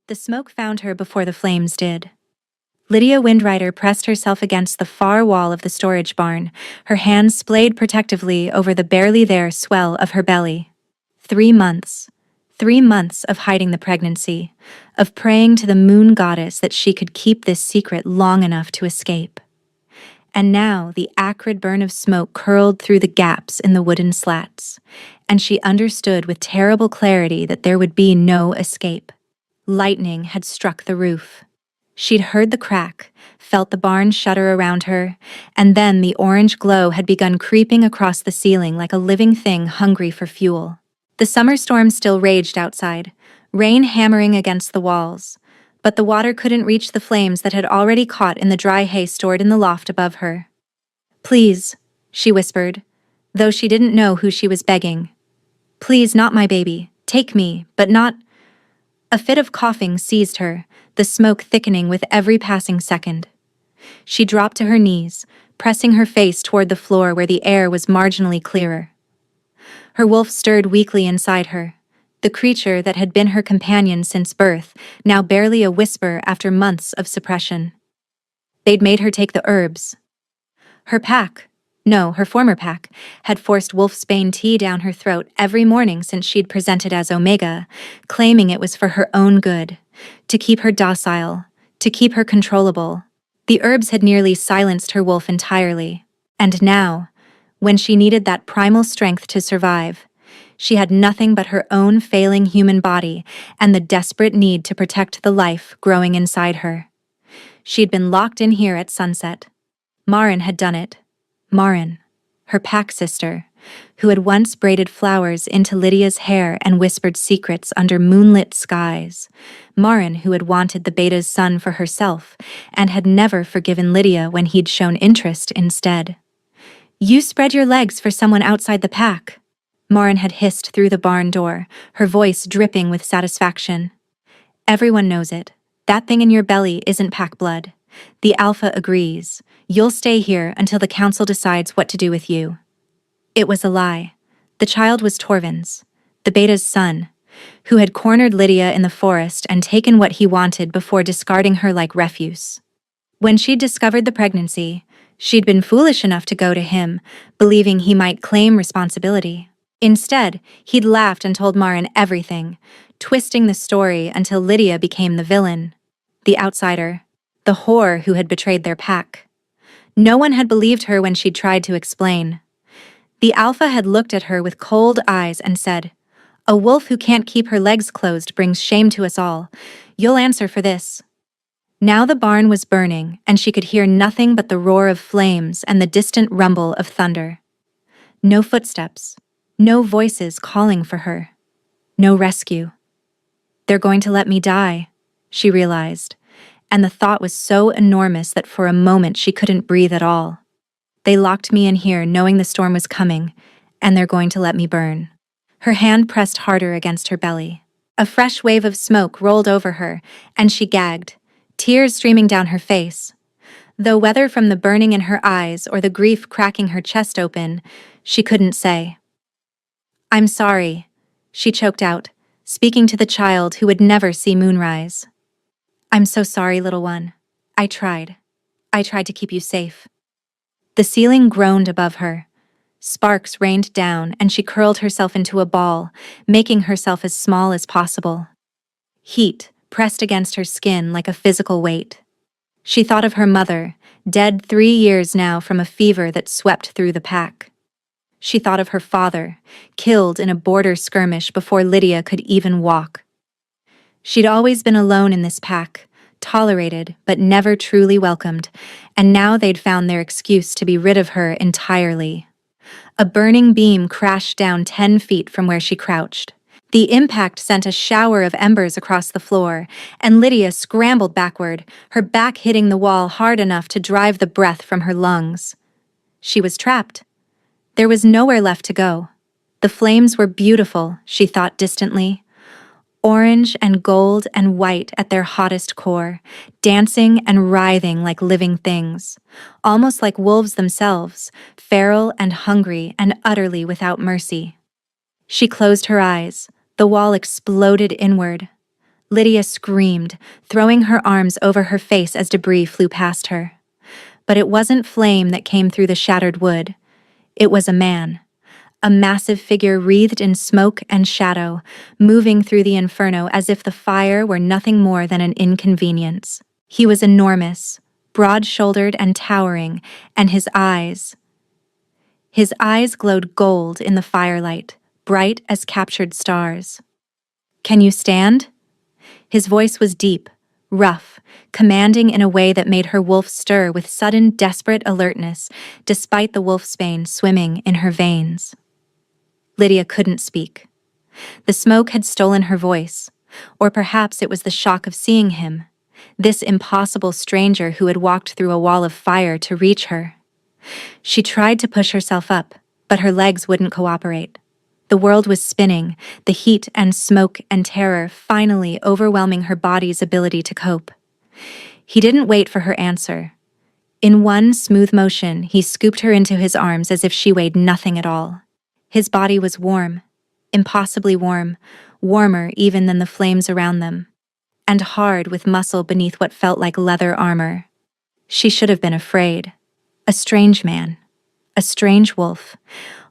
The smoke found her before the flames did. Lydia Windrider pressed herself against the far wall of the storage barn, her hands splayed protectively over the barely there swell of her belly. 3 months. 3 months of hiding the pregnancy, of praying to the moon goddess that she could keep this secret long enough to escape. And now the acrid burn of smoke curled through the gaps in the wooden slats, and she understood with terrible clarity that there would be no escape. Lightning had struck the roof. She'd heard the crack, felt the barn shudder around her, and then the orange glow had begun creeping across the ceiling like a living thing hungry for fuel. The summer storm still raged outside, rain hammering against the walls, but the water couldn't reach the flames that had already caught in the dry hay stored in the loft above her. "Please," she whispered, though she didn't know who she was begging. "Please, not my baby. Take me, but not—" A fit of coughing seized her, the smoke thickening with every passing second. She dropped to her knees, pressing her face toward the floor where the air was marginally clearer. Her wolf stirred weakly inside her, the creature that had been her companion since birth, now barely a whisper after months of suppression. They'd made her take the herbs. Her pack, no, her former pack, had forced wolfsbane tea down her throat every morning since she'd presented as Omega, claiming it was for her own good, to keep her docile, to keep her controllable. The herbs had nearly silenced her wolf entirely, and now, when she needed that primal strength to survive, she had nothing but her own failing human body and the desperate need to protect the life growing inside her. She'd been locked in here at sunset. Marin had done it. Marin, her pack sister, who had once braided flowers into Lydia's hair and whispered secrets under moonlit skies. Marin, who had wanted the beta's son for herself and had never forgiven Lydia when he'd shown interest instead. "You spread your legs for someone outside the pack," Marin had hissed through the barn door, her voice dripping with satisfaction. "Everyone knows it. That thing in your belly isn't pack blood. The Alpha agrees. You'll stay here until the council decides what to do with you." It was a lie. The child was Torvin's, the beta's son, who had cornered Lydia in the forest and taken what he wanted before discarding her like refuse. When she'd discovered the pregnancy, she'd been foolish enough to go to him, believing he might claim responsibility. Instead, he'd laughed and told Marin everything, twisting the story until Lydia became the villain, the outsider, the whore who had betrayed their pack. No one had believed her when she'd tried to explain. The Alpha had looked at her with cold eyes and said, "A wolf who can't keep her legs closed brings shame to us all. You'll answer for this." Now the barn was burning, and she could hear nothing but the roar of flames and the distant rumble of thunder. No footsteps, no voices calling for her, no rescue. "They're going to let me die," she realized, and the thought was so enormous that for a moment she couldn't breathe at all. "They locked me in here knowing the storm was coming, and they're going to let me burn." Her hand pressed harder against her belly. A fresh wave of smoke rolled over her, and she gagged, tears streaming down her face. Though whether from the burning in her eyes or the grief cracking her chest open, she couldn't say. "I'm sorry," she choked out, speaking to the child who would never see moonrise. "I'm so sorry, little one. I tried. I tried to keep you safe." The ceiling groaned above her. Sparks rained down, and she curled herself into a ball, making herself as small as possible. Heat pressed against her skin like a physical weight. She thought of her mother, dead 3 years now from a fever that swept through the pack. She thought of her father, killed in a border skirmish before Lydia could even walk. She'd always been alone in this pack, tolerated but never truly welcomed, and now they'd found their excuse to be rid of her entirely. A burning beam crashed down 10 feet from where she crouched. The impact sent a shower of embers across the floor, and Lydia scrambled backward, her back hitting the wall hard enough to drive the breath from her lungs. She was trapped. There was nowhere left to go. The flames were beautiful, she thought distantly. Orange and gold and white at their hottest core, dancing and writhing like living things, almost like wolves themselves, feral and hungry and utterly without mercy. She closed her eyes. The wall exploded inward. Lydia screamed, throwing her arms over her face as debris flew past her. But it wasn't flame that came through the shattered wood. It was a man. A massive figure wreathed in smoke and shadow, moving through the inferno as if the fire were nothing more than an inconvenience. He was enormous, broad-shouldered and towering, and his eyes glowed gold in the firelight, bright as captured stars. "Can you stand?" His voice was deep, rough, commanding in a way that made her wolf stir with sudden, desperate alertness, despite the wolfsbane swimming in her veins. Lydia couldn't speak. The smoke had stolen her voice, or perhaps it was the shock of seeing him, this impossible stranger who had walked through a wall of fire to reach her. She tried to push herself up, but her legs wouldn't cooperate. The world was spinning, the heat and smoke and terror finally overwhelming her body's ability to cope. He didn't wait for her answer. In one smooth motion, he scooped her into his arms as if she weighed nothing at all. His body was warm, impossibly warm, warmer even than the flames around them, and hard with muscle beneath what felt like leather armor. She should have been afraid. A strange man, a strange wolf,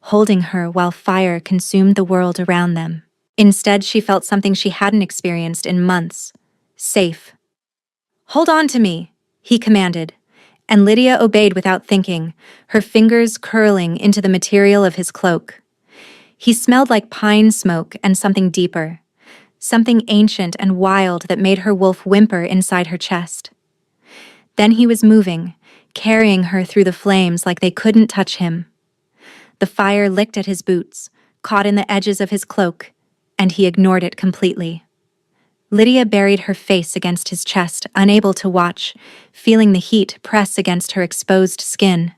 holding her while fire consumed the world around them. Instead, she felt something she hadn't experienced in months. Safe. "Hold on to me," he commanded, and Lydia obeyed without thinking, her fingers curling into the material of his cloak. He smelled like pine smoke and something deeper, something ancient and wild that made her wolf whimper inside her chest. Then he was moving, carrying her through the flames like they couldn't touch him. The fire licked at his boots, caught in the edges of his cloak, and he ignored it completely. Lydia buried her face against his chest, unable to watch, feeling the heat press against her exposed skin.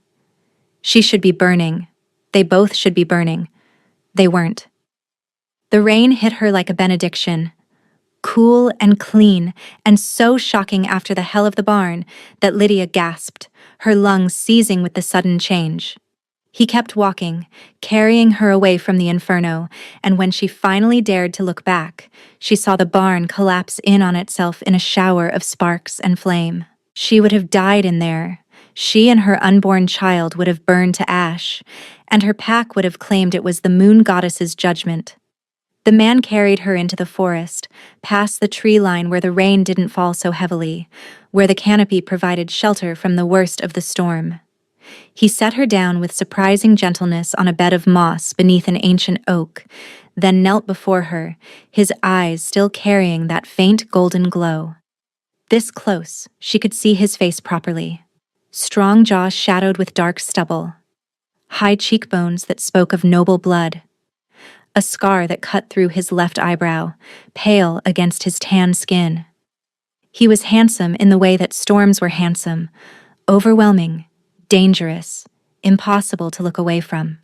She should be burning. They both should be burning. They weren't. The rain hit her like a benediction, cool and clean, and so shocking after the hell of the barn that Lydia gasped, her lungs seizing with the sudden change. He kept walking, carrying her away from the inferno, and when she finally dared to look back, she saw the barn collapse in on itself in a shower of sparks and flame. She would have died in there. She and her unborn child would have burned to ash, and her pack would have claimed it was the moon goddess's judgment. The man carried her into the forest, past the tree line where the rain didn't fall so heavily, where the canopy provided shelter from the worst of the storm. He set her down with surprising gentleness on a bed of moss beneath an ancient oak, then knelt before her, his eyes still carrying that faint golden glow. This close, she could see his face properly. Strong jaw shadowed with dark stubble. High cheekbones that spoke of noble blood. A scar that cut through his left eyebrow, pale against his tan skin. He was handsome in the way that storms were handsome, overwhelming, dangerous, impossible to look away from.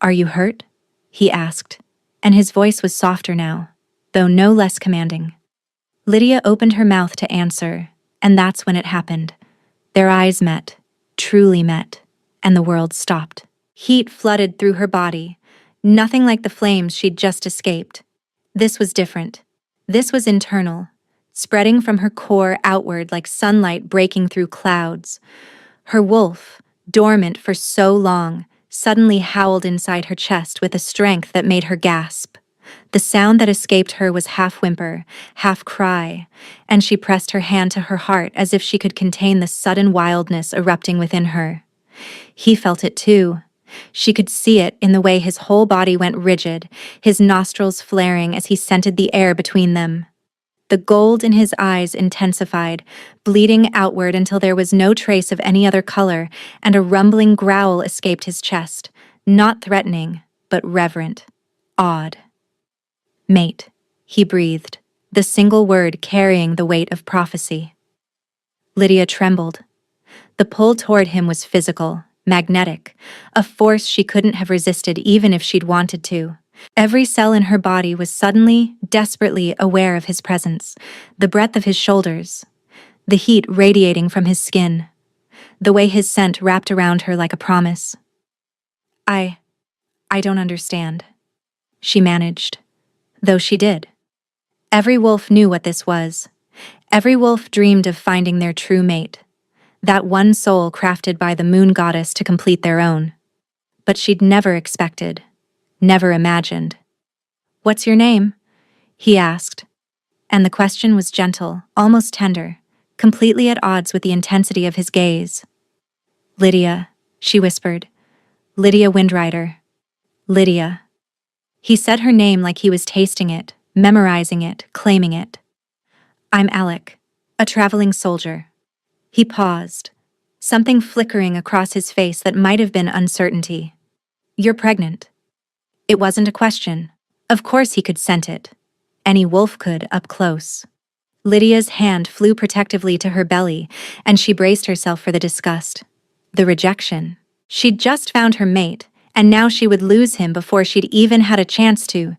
"Are you hurt?" he asked, and his voice was softer now, though no less commanding. Lydia opened her mouth to answer, and that's when it happened. Their eyes met, truly met, and the world stopped. Heat flooded through her body, nothing like the flames she'd just escaped. This was different. This was internal, spreading from her core outward like sunlight breaking through clouds. Her wolf, dormant for so long, suddenly howled inside her chest with a strength that made her gasp. The sound that escaped her was half whimper, half cry, and she pressed her hand to her heart as if she could contain the sudden wildness erupting within her. He felt it too. She could see it in the way his whole body went rigid, his nostrils flaring as he scented the air between them. The gold in his eyes intensified, bleeding outward until there was no trace of any other color, and a rumbling growl escaped his chest, not threatening, but reverent, awed. "Mate," he breathed, the single word carrying the weight of prophecy. Lydia trembled. The pull toward him was physical, magnetic, a force she couldn't have resisted even if she'd wanted to. Every cell in her body was suddenly, desperately aware of his presence, the breadth of his shoulders, the heat radiating from his skin, the way his scent wrapped around her like a promise. I don't understand," she managed, though she did. Every wolf knew what this was. Every wolf dreamed of finding their true mate, that one soul crafted by the moon goddess to complete their own. But she'd never expected, never imagined. "What's your name?" he asked. And the question was gentle, almost tender, completely at odds with the intensity of his gaze. "Lydia," she whispered. "Lydia Windrider. Lydia." He said her name like he was tasting it, memorizing it, claiming it. "I'm Alec, a traveling soldier." He paused, something flickering across his face that might have been uncertainty. "You're pregnant." It wasn't a question. Of course he could scent it. Any wolf could, up close. Lydia's hand flew protectively to her belly, and she braced herself for the disgust. The rejection. She'd just found her mate, and now she would lose him before she'd even had a chance to.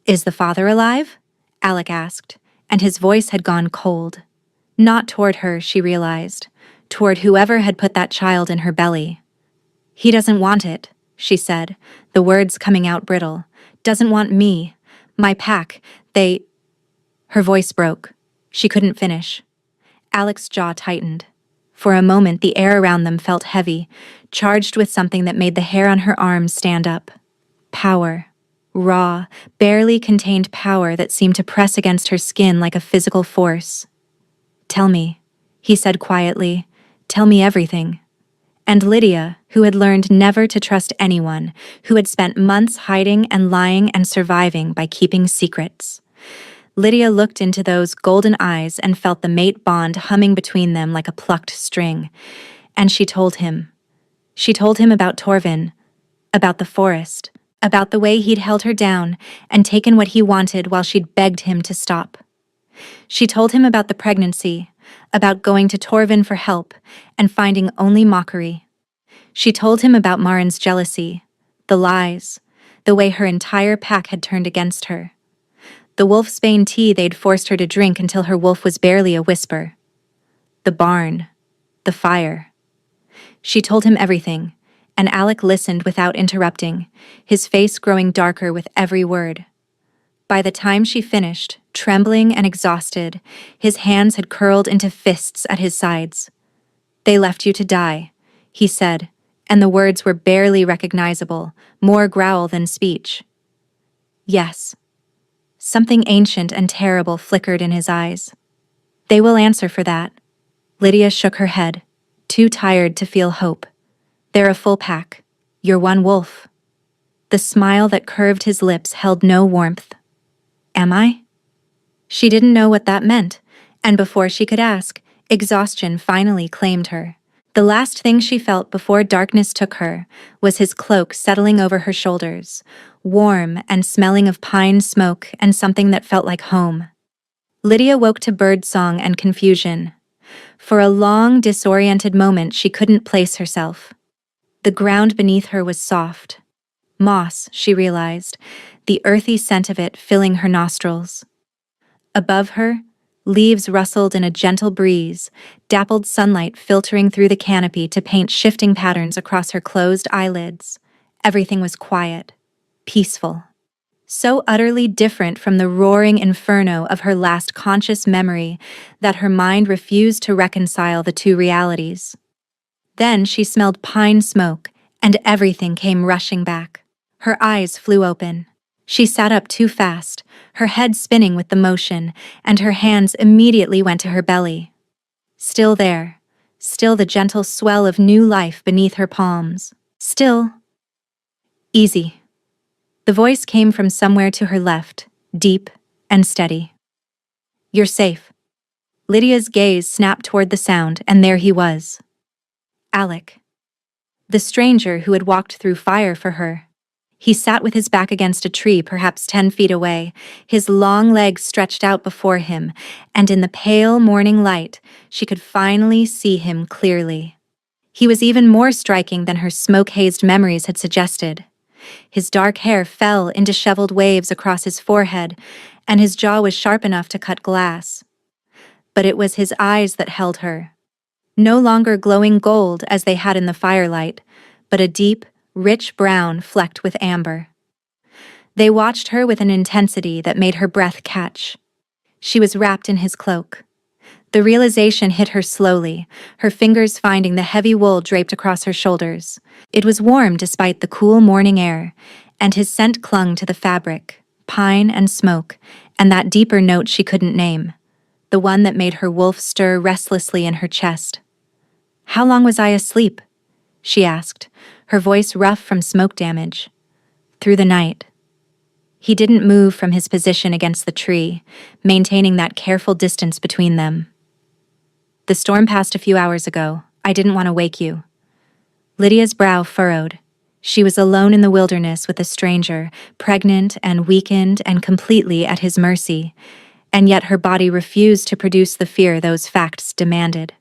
"Is the father alive?" Alec asked, and his voice had gone cold. Not toward her, she realized, toward whoever had put that child in her belly. "He doesn't want it," she said, the words coming out brittle. "Doesn't want me. My pack, they—" Her voice broke. She couldn't finish. Alec's jaw tightened. For a moment, the air around them felt heavy, charged with something that made the hair on her arms stand up. Power. Raw, barely contained power that seemed to press against her skin like a physical force. "Tell me," he said quietly. "Tell me everything." And Lydia, who had learned never to trust anyone, who had spent months hiding and lying and surviving by keeping secrets. Lydia looked into those golden eyes and felt the mate bond humming between them like a plucked string. And she told him. She told him about Torvin, about the forest, about the way he'd held her down and taken what he wanted while she'd begged him to stop. She told him about the pregnancy, about going to Torvin for help and finding only mockery. She told him about Marin's jealousy, the lies, the way her entire pack had turned against her. The wolfsbane tea they'd forced her to drink until her wolf was barely a whisper. The barn. The fire. She told him everything, and Alec listened without interrupting, his face growing darker with every word. By the time she finished, trembling and exhausted, his hands had curled into fists at his sides. "They left you to die," he said, and the words were barely recognizable, more growl than speech. "Yes." Something ancient and terrible flickered in his eyes. "They will answer for that." Lydia shook her head, too tired to feel hope. "They're a full pack. You're one wolf." The smile that curved his lips held no warmth. "Am I?" She didn't know what that meant, and before she could ask, exhaustion finally claimed her. The last thing she felt before darkness took her was his cloak settling over her shoulders, warm and smelling of pine smoke and something that felt like home. Lydia woke to birdsong and confusion. For a long, disoriented moment, she couldn't place herself. The ground beneath her was soft. Moss, she realized, the earthy scent of it filling her nostrils. Above her, leaves rustled in a gentle breeze, dappled sunlight filtering through the canopy to paint shifting patterns across her closed eyelids. Everything was quiet, peaceful. So utterly different from the roaring inferno of her last conscious memory that her mind refused to reconcile the two realities. Then she smelled pine smoke, and everything came rushing back. Her eyes flew open. She sat up too fast, her head spinning with the motion, and her hands immediately went to her belly. Still there, still the gentle swell of new life beneath her palms. Still. "Easy." The voice came from somewhere to her left, deep and steady. "You're safe." Lydia's gaze snapped toward the sound, and there he was. Alec. The stranger who had walked through fire for her. He sat with his back against a tree perhaps 10 feet away, his long legs stretched out before him, and in the pale morning light, she could finally see him clearly. He was even more striking than her smoke-hazed memories had suggested. His dark hair fell in disheveled waves across his forehead, and his jaw was sharp enough to cut glass. But it was his eyes that held her. No longer glowing gold as they had in the firelight, but a deep, rich brown flecked with amber. They watched her with an intensity that made her breath catch. She was wrapped in his cloak. The realization hit her slowly, her fingers finding the heavy wool draped across her shoulders. It was warm despite the cool morning air, and his scent clung to the fabric, pine and smoke, and that deeper note she couldn't name, the one that made her wolf stir restlessly in her chest. "How long was I asleep?" she asked, her voice rough from smoke damage. "Through the night." He didn't move from his position against the tree, maintaining that careful distance between them. "The storm passed a few hours ago. I didn't want to wake you." Lydia's brow furrowed. She was alone in the wilderness with a stranger, pregnant and weakened and completely at his mercy, and yet her body refused to produce the fear those facts demanded.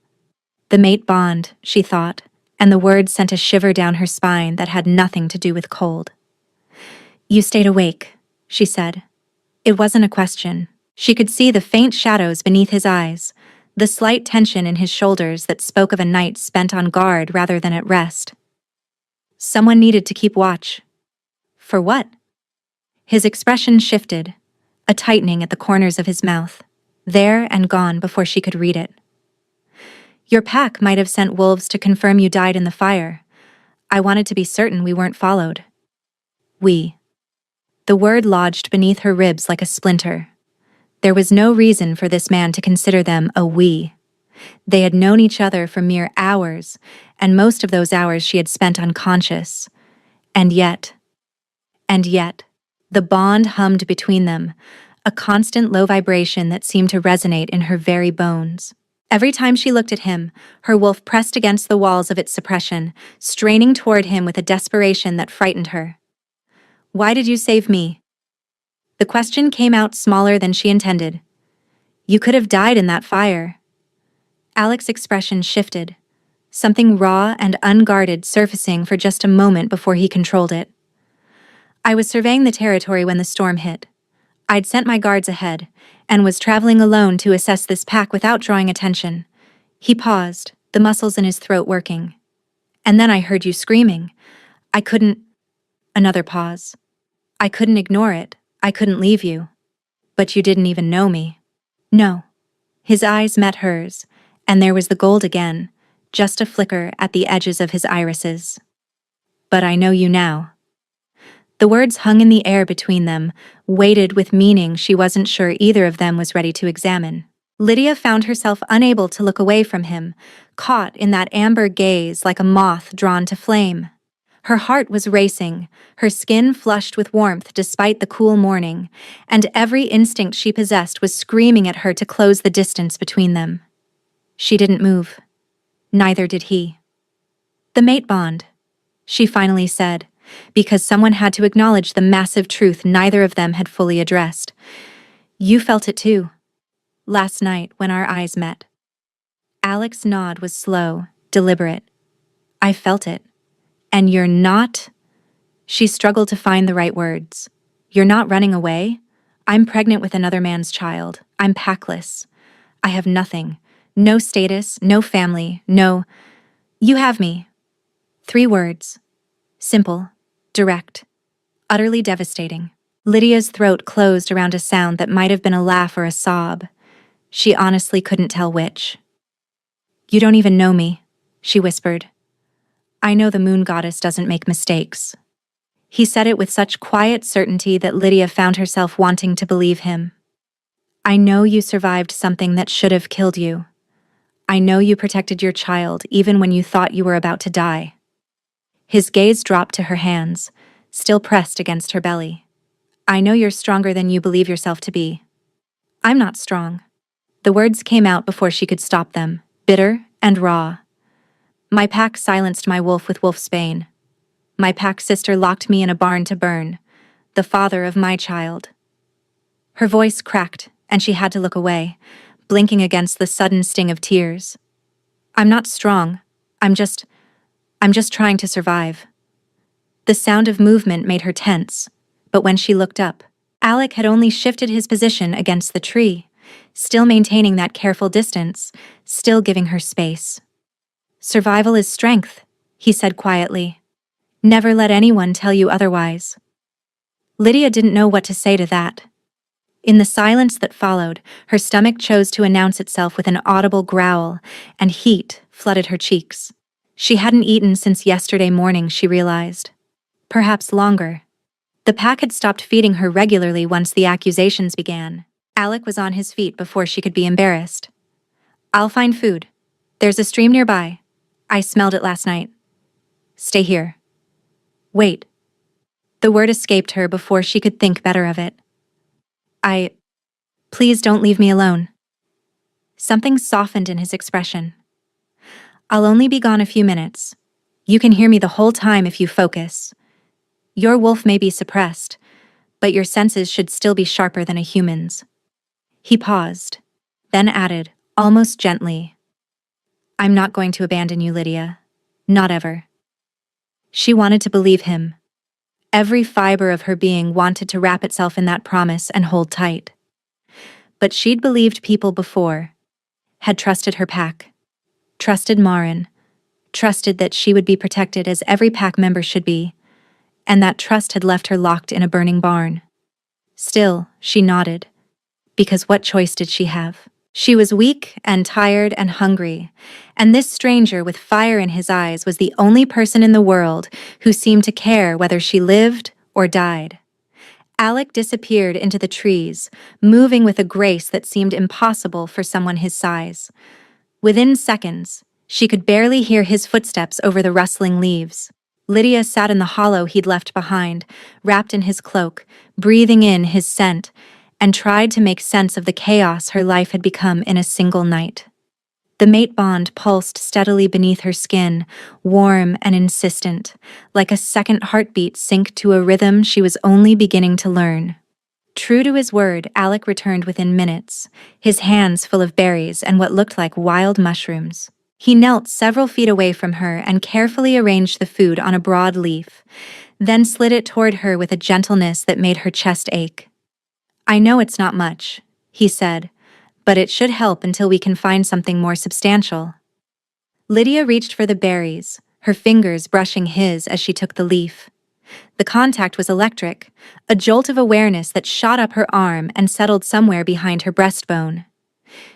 The mate bond, she thought, and the words sent a shiver down her spine that had nothing to do with cold. "You stayed awake," she said. It wasn't a question. She could see the faint shadows beneath his eyes, the slight tension in his shoulders that spoke of a night spent on guard rather than at rest. Someone needed to keep watch. For what? His expression shifted, a tightening at the corners of his mouth, there and gone before she could read it. "Your pack might have sent wolves to confirm you died in the fire. I wanted to be certain we weren't followed." "We." The word lodged beneath her ribs like a splinter. There was no reason for this man to consider them a we. They had known each other for mere hours, and most of those hours she had spent unconscious. And yet, the bond hummed between them, a constant low vibration that seemed to resonate in her very bones. Every time she looked at him, her wolf pressed against the walls of its suppression, straining toward him with a desperation that frightened her. "Why did you save me?" The question came out smaller than she intended. "You could have died in that fire." Alex's expression shifted, something raw and unguarded surfacing for just a moment before he controlled it. "I was surveying the territory when the storm hit. I'd sent my guards ahead, and was traveling alone to assess this pack without drawing attention." He paused, the muscles in his throat working. "And then I heard you screaming. I couldn't—" Another pause. "I couldn't ignore it. I couldn't leave you." "But you didn't even know me." "No." His eyes met hers, and there was the gold again, just a flicker at the edges of his irises. "But I know you now." The words hung in the air between them, weighted with meaning she wasn't sure either of them was ready to examine. Lydia found herself unable to look away from him, caught in that amber gaze like a moth drawn to flame. Her heart was racing, her skin flushed with warmth despite the cool morning, and every instinct she possessed was screaming at her to close the distance between them. She didn't move. Neither did he. "The mate bond," she finally said, because someone had to acknowledge the massive truth neither of them had fully addressed. "You felt it too. Last night when our eyes met." Alex's nod was slow, deliberate. "I felt it. And you're not—" She struggled to find the right words. "You're not running away? I'm pregnant with another man's child. I'm packless. I have nothing. No status, no family, no— You have me." 3 words. Simple, direct, utterly devastating. Lydia's throat closed around a sound that might have been a laugh or a sob. She honestly couldn't tell which. "You don't even know me," she whispered. "I know the moon goddess doesn't make mistakes." He said it with such quiet certainty that Lydia found herself wanting to believe him. "I know you survived something that should have killed you. I know you protected your child even when you thought you were about to die." His gaze dropped to her hands, still pressed against her belly. "I know you're stronger than you believe yourself to be." "I'm not strong." The words came out before she could stop them, bitter and raw. "My pack silenced my wolf with wolfsbane. My pack sister locked me in a barn to burn, the father of my child." Her voice cracked, and she had to look away, blinking against the sudden sting of tears. "I'm not strong. I'm just trying to survive." The sound of movement made her tense, but when she looked up, Alec had only shifted his position against the tree, still maintaining that careful distance, still giving her space. "Survival is strength," he said quietly. "Never let anyone tell you otherwise." Lydia didn't know what to say to that. In the silence that followed, her stomach chose to announce itself with an audible growl, and heat flooded her cheeks. She hadn't eaten since yesterday morning, she realized. Perhaps longer. The pack had stopped feeding her regularly once the accusations began. Alec was on his feet before she could be embarrassed. I'll find food. There's a stream nearby. I smelled it last night. Stay here. Wait. The word escaped her before she could think better of it. Please don't leave me alone. Something softened in his expression. I'll only be gone a few minutes. You can hear me the whole time if you focus. Your wolf may be suppressed, but your senses should still be sharper than a human's. He paused, then added, almost gently, I'm not going to abandon you, Lydia. Not ever. She wanted to believe him. Every fiber of her being wanted to wrap itself in that promise and hold tight. But she'd believed people before, had trusted her pack, trusted Marin, trusted that she would be protected as every pack member should be, and that trust had left her locked in a burning barn. Still, she nodded, because what choice did she have? She was weak and tired and hungry, and this stranger with fire in his eyes was the only person in the world who seemed to care whether she lived or died. Alec disappeared into the trees, moving with a grace that seemed impossible for someone his size. Within seconds, she could barely hear his footsteps over the rustling leaves. Lydia sat in the hollow he'd left behind, wrapped in his cloak, breathing in his scent, and tried to make sense of the chaos her life had become in a single night. The mate bond pulsed steadily beneath her skin, warm and insistent, like a second heartbeat synced to a rhythm she was only beginning to learn. True to his word, Alec returned within minutes, his hands full of berries and what looked like wild mushrooms. He knelt several feet away from her and carefully arranged the food on a broad leaf, then slid it toward her with a gentleness that made her chest ache. I know it's not much, he said, but it should help until we can find something more substantial. Lydia reached for the berries, her fingers brushing his as she took the leaf. The contact was electric, a jolt of awareness that shot up her arm and settled somewhere behind her breastbone.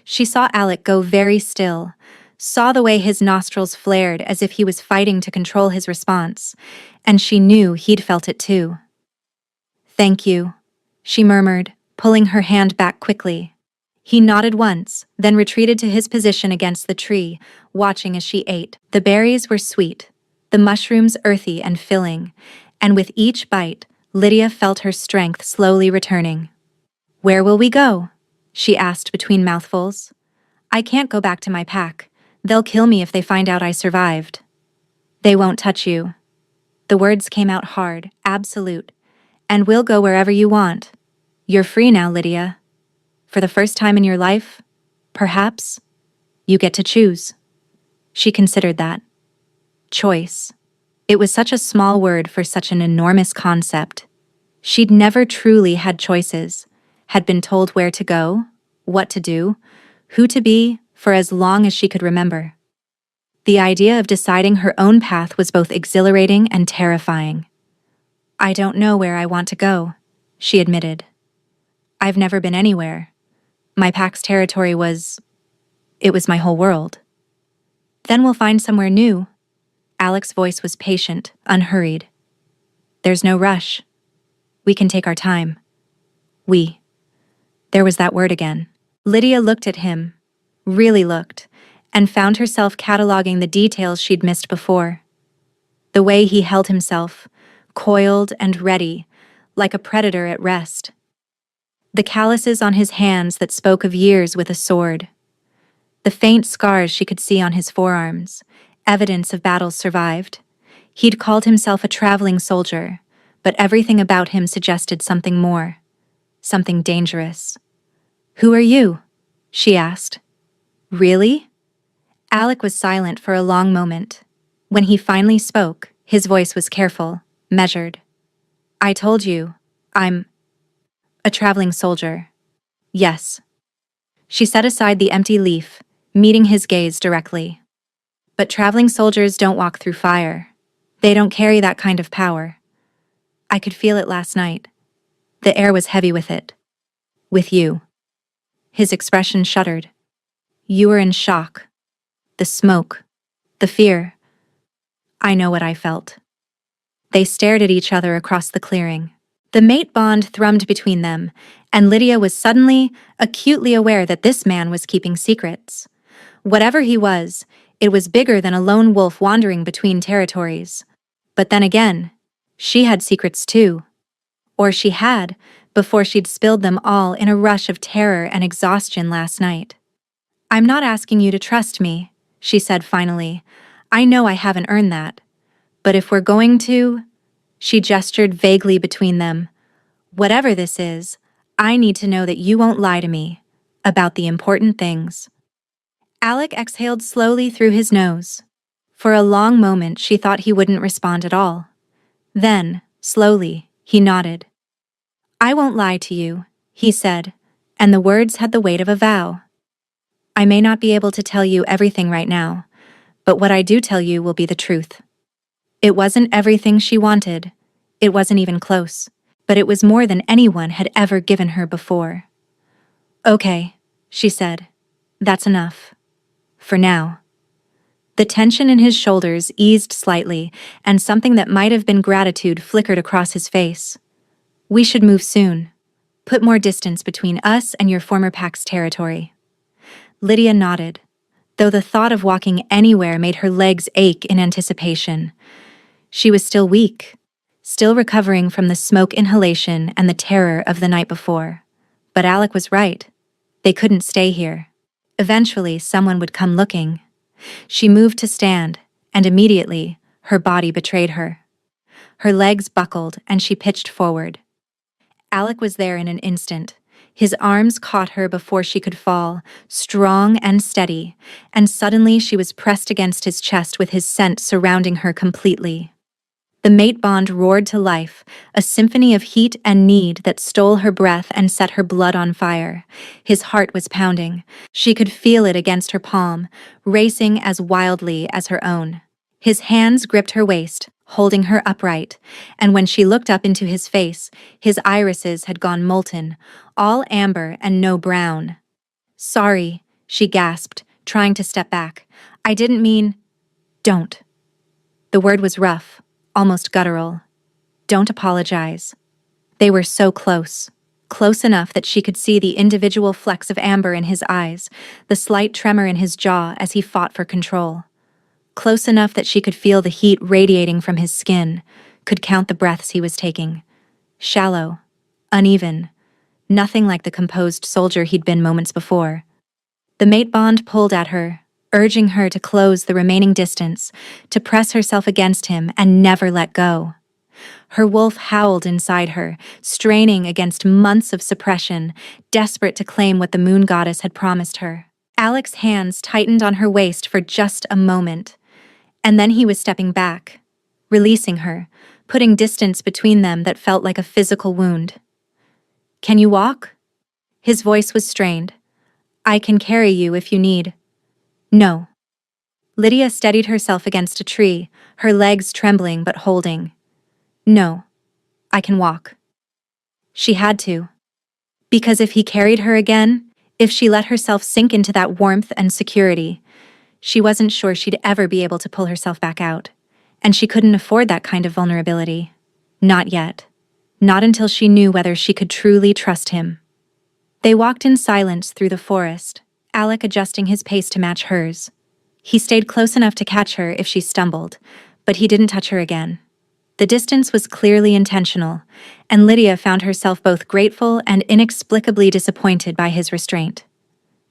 She saw Alec go very still, saw the way his nostrils flared as if he was fighting to control his response, and she knew he'd felt it too. Thank you, she murmured, pulling her hand back quickly. He nodded once, then retreated to his position against the tree, watching as she ate. The berries were sweet, the mushrooms earthy and filling, and with each bite, Lydia felt her strength slowly returning. Where will we go? She asked between mouthfuls. I can't go back to my pack. They'll kill me if they find out I survived. They won't touch you. The words came out hard, absolute. And we'll go wherever you want. You're free now, Lydia. For the first time in your life, perhaps, you get to choose. She considered that. Choice. It was such a small word for such an enormous concept. She'd never truly had choices, had been told where to go, what to do, who to be, for as long as she could remember. The idea of deciding her own path was both exhilarating and terrifying. I don't know where I want to go, she admitted. I've never been anywhere. My pack's territory was my whole world. Then we'll find somewhere new. Alec's voice was patient, unhurried. There's no rush. We can take our time. There was that word again. Lydia looked at him, really looked, and found herself cataloging the details she'd missed before. The way he held himself, coiled and ready, like a predator at rest. The calluses on his hands that spoke of years with a sword. The faint scars she could see on his forearms, evidence of battles survived. He'd called himself a traveling soldier, but everything about him suggested something more, something dangerous. Who are you? She asked. Really? Alec was silent for a long moment. When he finally spoke, his voice was careful, measured. I told you, I'm a traveling soldier. Yes. She set aside the empty leaf, meeting his gaze directly. But traveling soldiers don't walk through fire. They don't carry that kind of power. I could feel it last night. The air was heavy with it. With you. His expression shuddered. You were in shock. The smoke. The fear. I know what I felt. They stared at each other across the clearing. The mate bond thrummed between them, and Lydia was suddenly, acutely aware that this man was keeping secrets. Whatever he was, it was bigger than a lone wolf wandering between territories. But then again, she had secrets too. Or she had, before she'd spilled them all in a rush of terror and exhaustion last night. I'm not asking you to trust me, she said finally. I know I haven't earned that. But if we're going to... She gestured vaguely between them. Whatever this is, I need to know that you won't lie to me about the important things. Alec exhaled slowly through his nose. For a long moment, she thought he wouldn't respond at all. Then, slowly, he nodded. I won't lie to you, he said, and the words had the weight of a vow. I may not be able to tell you everything right now, but what I do tell you will be the truth. It wasn't everything she wanted. It wasn't even close, but it was more than anyone had ever given her before. Okay, she said. That's enough. For now. The tension in his shoulders eased slightly, and something that might have been gratitude flickered across his face. We should move soon. Put more distance between us and your former pack's territory. Lydia nodded, though the thought of walking anywhere made her legs ache in anticipation. She was still weak, still recovering from the smoke inhalation and the terror of the night before. But Alec was right. They couldn't stay here. Eventually, someone would come looking. She moved to stand, and immediately, her body betrayed her. Her legs buckled, and she pitched forward. Alec was there in an instant. His arms caught her before she could fall, strong and steady, and suddenly she was pressed against his chest with his scent surrounding her completely. The mate bond roared to life, a symphony of heat and need that stole her breath and set her blood on fire. His heart was pounding. She could feel it against her palm, racing as wildly as her own. His hands gripped her waist, holding her upright, and when she looked up into his face, his irises had gone molten, all amber and no brown. Sorry, she gasped, trying to step back. I didn't mean... Don't. The word was rough, almost guttural. Don't apologize. They were so close. Close enough that she could see the individual flecks of amber in his eyes, the slight tremor in his jaw as he fought for control. Close enough that she could feel the heat radiating from his skin, could count the breaths he was taking. Shallow, uneven, nothing like the composed soldier he'd been moments before. The mate bond pulled at her, urging her to close the remaining distance, to press herself against him and never let go. Her wolf howled inside her, straining against months of suppression, desperate to claim what the moon goddess had promised her. Alec's hands tightened on her waist for just a moment, and then he was stepping back, releasing her, putting distance between them that felt like a physical wound. Can you walk? His voice was strained. I can carry you if you need. No. Lydia steadied herself against a tree, her legs trembling but holding. No. I can walk. She had to. Because if he carried her again, if she let herself sink into that warmth and security, she wasn't sure she'd ever be able to pull herself back out. And she couldn't afford that kind of vulnerability. Not yet. Not until she knew whether she could truly trust him. They walked in silence through the forest, Alec adjusting his pace to match hers. He stayed close enough to catch her if she stumbled, but he didn't touch her again. The distance was clearly intentional, and Lydia found herself both grateful and inexplicably disappointed by his restraint.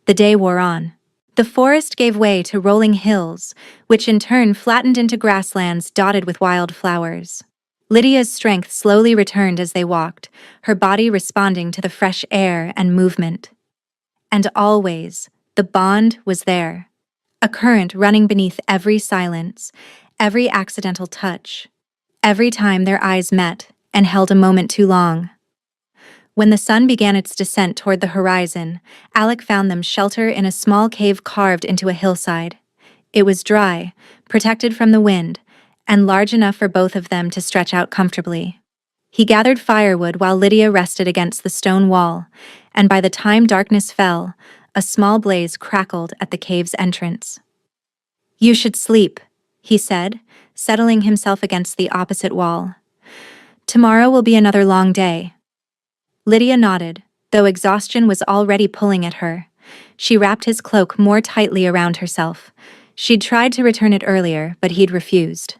The day wore on. The forest gave way to rolling hills, which in turn flattened into grasslands dotted with wild flowers. Lydia's strength slowly returned as they walked, her body responding to the fresh air and movement. And always, the bond was there. A current running beneath every silence, every accidental touch, every time their eyes met and held a moment too long. When the sun began its descent toward the horizon, Alec found them shelter in a small cave carved into a hillside. It was dry, protected from the wind, and large enough for both of them to stretch out comfortably. He gathered firewood while Lydia rested against the stone wall, and by the time darkness fell, a small blaze crackled at the cave's entrance. "You should sleep," he said, settling himself against the opposite wall. "Tomorrow will be another long day." Lydia nodded, though exhaustion was already pulling at her. She wrapped his cloak more tightly around herself. She'd tried to return it earlier, but he'd refused.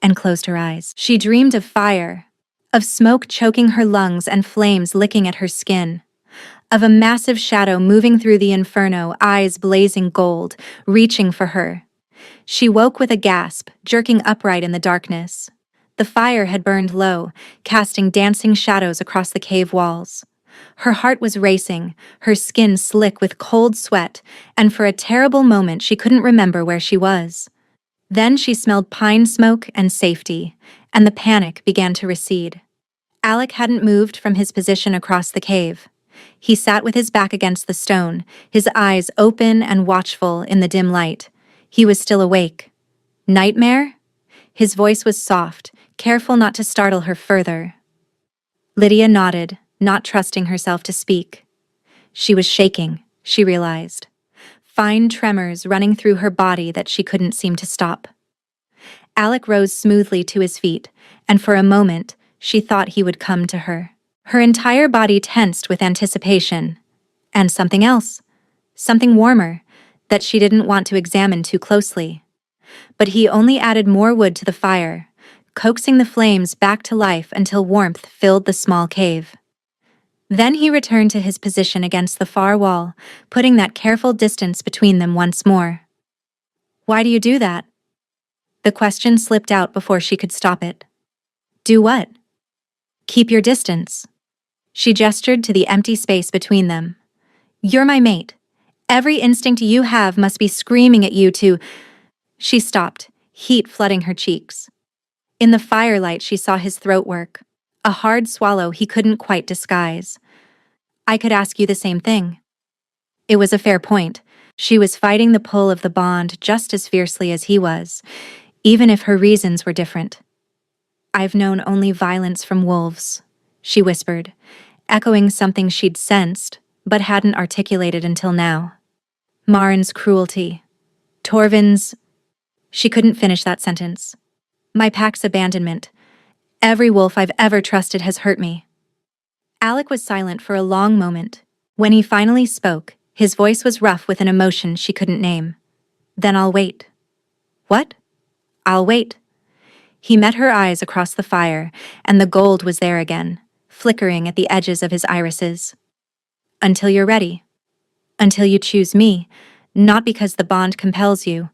And closed her eyes. She dreamed of fire, of smoke choking her lungs and flames licking at her skin, of a massive shadow moving through the inferno, eyes blazing gold, reaching for her. She woke with a gasp, jerking upright in the darkness. The fire had burned low, casting dancing shadows across the cave walls. Her heart was racing, her skin slick with cold sweat, and for a terrible moment she couldn't remember where she was. Then she smelled pine smoke and safety, and the panic began to recede. Alec hadn't moved from his position across the cave. He sat with his back against the stone, his eyes open and watchful in the dim light. He was still awake. "Nightmare?" His voice was soft, careful not to startle her further. Lydia nodded, not trusting herself to speak. She was shaking, she realized. Fine tremors running through her body that she couldn't seem to stop. Alec rose smoothly to his feet, and for a moment, she thought he would come to her. Her entire body tensed with anticipation. And something else. Something warmer, that she didn't want to examine too closely. But he only added more wood to the fire, coaxing the flames back to life until warmth filled the small cave. Then he returned to his position against the far wall, putting that careful distance between them once more. "Why do you do that?" The question slipped out before she could stop it. "Do what?" "Keep your distance." She gestured to the empty space between them. "You're my mate. Every instinct you have must be screaming at you to—" She stopped, heat flooding her cheeks. In the firelight she saw his throat work, a hard swallow he couldn't quite disguise. "I could ask you the same thing." It was a fair point. She was fighting the pull of the bond just as fiercely as he was, even if her reasons were different. "I've known only violence from wolves," she whispered, echoing something she'd sensed, but hadn't articulated until now. "Marin's cruelty. Torvin's—" She couldn't finish that sentence. "My pack's abandonment. Every wolf I've ever trusted has hurt me." Alec was silent for a long moment. When he finally spoke, his voice was rough with an emotion she couldn't name. "Then I'll wait." "What?" "I'll wait." He met her eyes across the fire, and the gold was there again, flickering at the edges of his irises. "Until you're ready. Until you choose me, not because the bond compels you,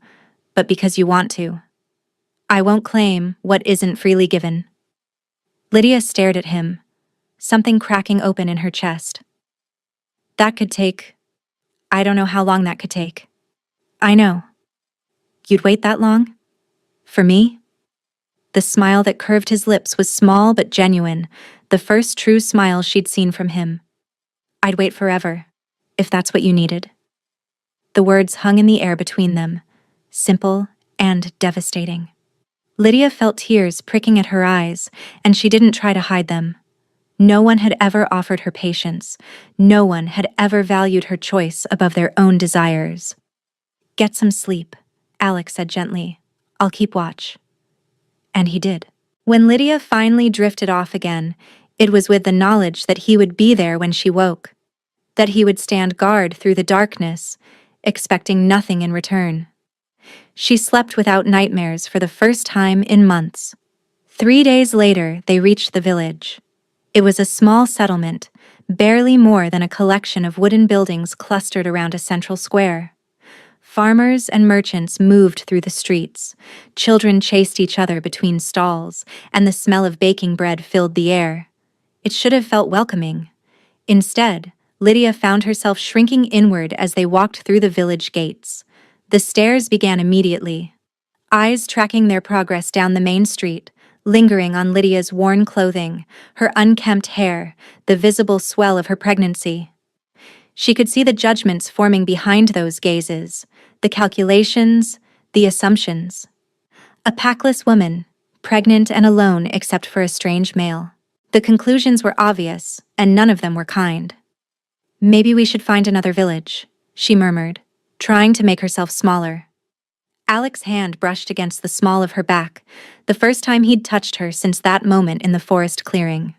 but because you want to. I won't claim what isn't freely given." Lydia stared at him, something cracking open in her chest. "That could take— I don't know how long that could take." "I know." "You'd wait that long? For me?" The smile that curved his lips was small but genuine, the first true smile she'd seen from him. "I'd wait forever, if that's what you needed." The words hung in the air between them, simple and devastating. Lydia felt tears pricking at her eyes, and she didn't try to hide them. No one had ever offered her patience. No one had ever valued her choice above their own desires. "Get some sleep," Alec said gently. "I'll keep watch." And he did. When Lydia finally drifted off again, it was with the knowledge that he would be there when she woke, that he would stand guard through the darkness, expecting nothing in return. She slept without nightmares for the first time in months. 3 days later, they reached the village. It was a small settlement, barely more than a collection of wooden buildings clustered around a central square. Farmers and merchants moved through the streets. Children chased each other between stalls, and the smell of baking bread filled the air. It should have felt welcoming. Instead, Lydia found herself shrinking inward as they walked through the village gates. The stares began immediately, eyes tracking their progress down the main street, lingering on Lydia's worn clothing, her unkempt hair, the visible swell of her pregnancy. She could see the judgments forming behind those gazes, the calculations, the assumptions. A packless woman, pregnant and alone except for a strange male. The conclusions were obvious, and none of them were kind. Maybe we should find another village, she murmured, trying to make herself smaller. Alex's hand brushed against the small of her back, the first time he'd touched her since that moment in the forest clearing.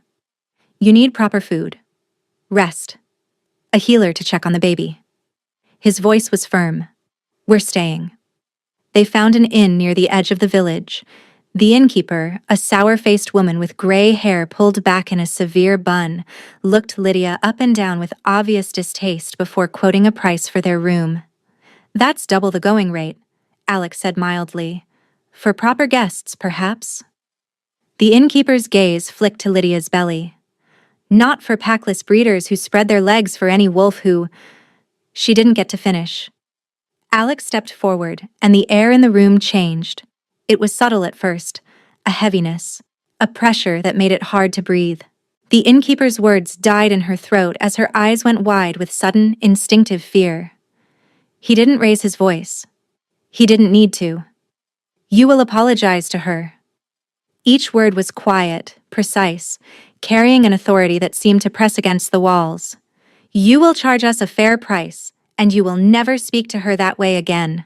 You need proper food. Rest. A healer to check on the baby. His voice was firm. We're staying. They found an inn near the edge of the village. The innkeeper, a sour-faced woman with gray hair pulled back in a severe bun, looked Lydia up and down with obvious distaste before quoting a price for their room. That's double the going rate, Alex said mildly. For proper guests, perhaps? The innkeeper's gaze flicked to Lydia's belly. Not for packless breeders who spread their legs for any wolf who... She didn't get to finish. Alex stepped forward, and the air in the room changed. It was subtle at first, a heaviness, a pressure that made it hard to breathe. The innkeeper's words died in her throat as her eyes went wide with sudden, instinctive fear. He didn't raise his voice. He didn't need to. You will apologize to her. Each word was quiet, precise, carrying an authority that seemed to press against the walls. You will charge us a fair price, and you will never speak to her that way again.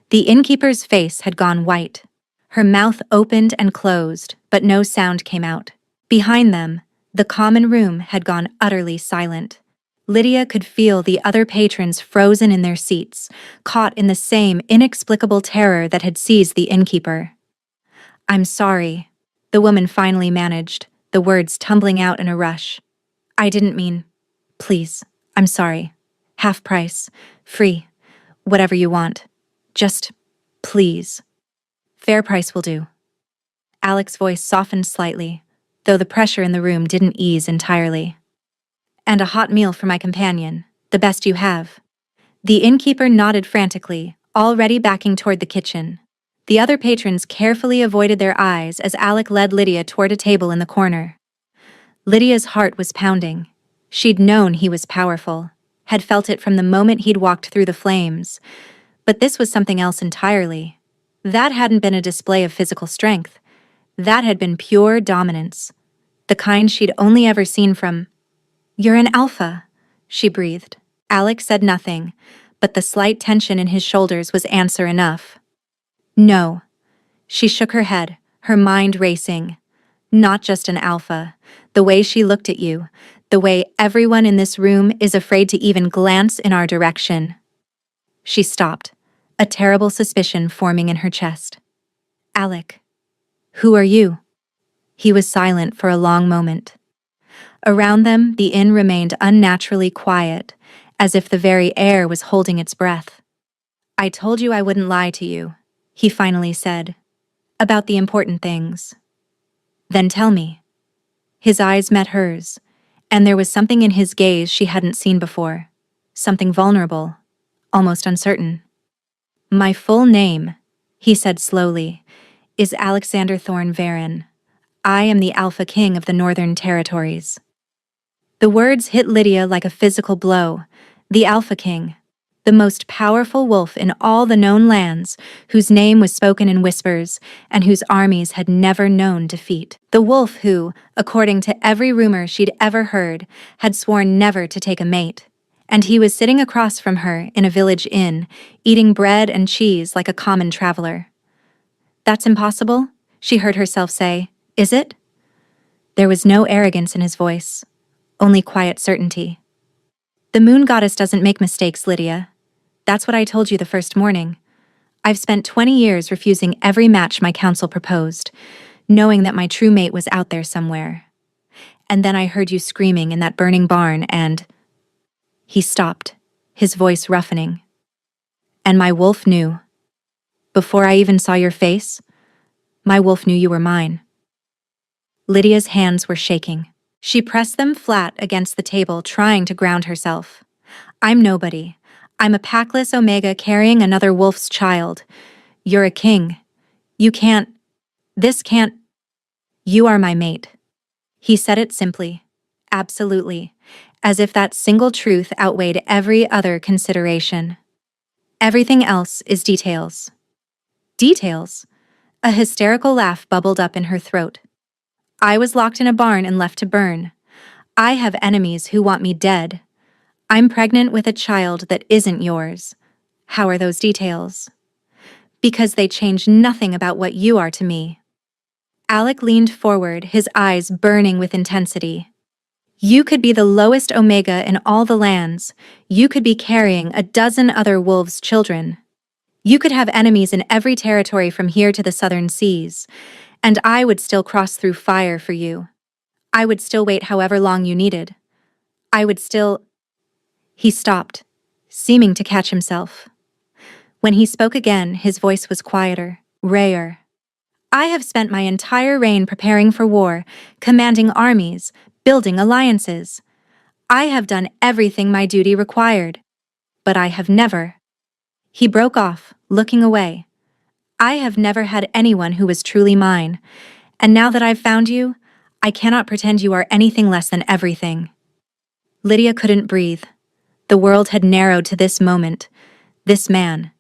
The innkeeper's face had gone white. Her mouth opened and closed, but no sound came out. Behind them, the common room had gone utterly silent. Lydia could feel the other patrons frozen in their seats, caught in the same inexplicable terror that had seized the innkeeper. I'm sorry, the woman finally managed, the words tumbling out in a rush. I didn't mean... Please, I'm sorry. Half price. Free. Whatever you want. Just, please. Fair price will do. Alex's voice softened slightly, though the pressure in the room didn't ease entirely. And a hot meal for my companion, the best you have. The innkeeper nodded frantically, already backing toward the kitchen. The other patrons carefully avoided their eyes as Alec led Lydia toward a table in the corner. Lydia's heart was pounding. She'd known he was powerful, had felt it from the moment he'd walked through the flames. But this was something else entirely. That hadn't been a display of physical strength. That had been pure dominance. The kind she'd only ever seen from... You're an alpha, she breathed. Alex said nothing, but the slight tension in his shoulders was answer enough. No. She shook her head, her mind racing. Not just an alpha. The way she looked at you, the way everyone in this room is afraid to even glance in our direction. She stopped, a terrible suspicion forming in her chest. Alec, who are you? He was silent for a long moment. Around them, the inn remained unnaturally quiet, as if the very air was holding its breath. I told you I wouldn't lie to you, he finally said, about the important things. Then tell me. His eyes met hers, and there was something in his gaze she hadn't seen before, something vulnerable, almost uncertain. My full name, he said slowly, is Alexander Thorne Varen. I am the Alpha King of the Northern Territories. The words hit Lydia like a physical blow. The Alpha King, the most powerful wolf in all the known lands, whose name was spoken in whispers and whose armies had never known defeat. The wolf who, according to every rumor she'd ever heard, had sworn never to take a mate. And he was sitting across from her in a village inn, eating bread and cheese like a common traveler. That's impossible, she heard herself say. Is it? There was no arrogance in his voice, only quiet certainty. The moon goddess doesn't make mistakes, Lydia. That's what I told you the first morning. I've spent 20 years refusing every match my council proposed, knowing that my true mate was out there somewhere. And then I heard you screaming in that burning barn and... He stopped, his voice roughening. And my wolf knew. Before I even saw your face, my wolf knew you were mine. Lydia's hands were shaking. She pressed them flat against the table, trying to ground herself. I'm nobody. I'm a packless Omega carrying another wolf's child. You're a king. You can't... This can't... You are my mate. He said it simply, absolutely, as if that single truth outweighed every other consideration. Everything else is details. Details? A hysterical laugh bubbled up in her throat. I was locked in a barn and left to burn. I have enemies who want me dead. I'm pregnant with a child that isn't yours. How are those details? Because they change nothing about what you are to me. Alec leaned forward, his eyes burning with intensity. You could be the lowest Omega in all the lands. You could be carrying a dozen other wolves' children. You could have enemies in every territory from here to the southern seas, and I would still cross through fire for you. I would still wait however long you needed. I would still... He stopped, seeming to catch himself. When he spoke again, his voice was quieter, rayer. I have spent my entire reign preparing for war, commanding armies, building alliances. I have done everything my duty required. But I have never... He broke off, looking away. I have never had anyone who was truly mine, and now that I've found you, I cannot pretend you are anything less than everything. Lydia couldn't breathe. The world had narrowed to this moment, this man,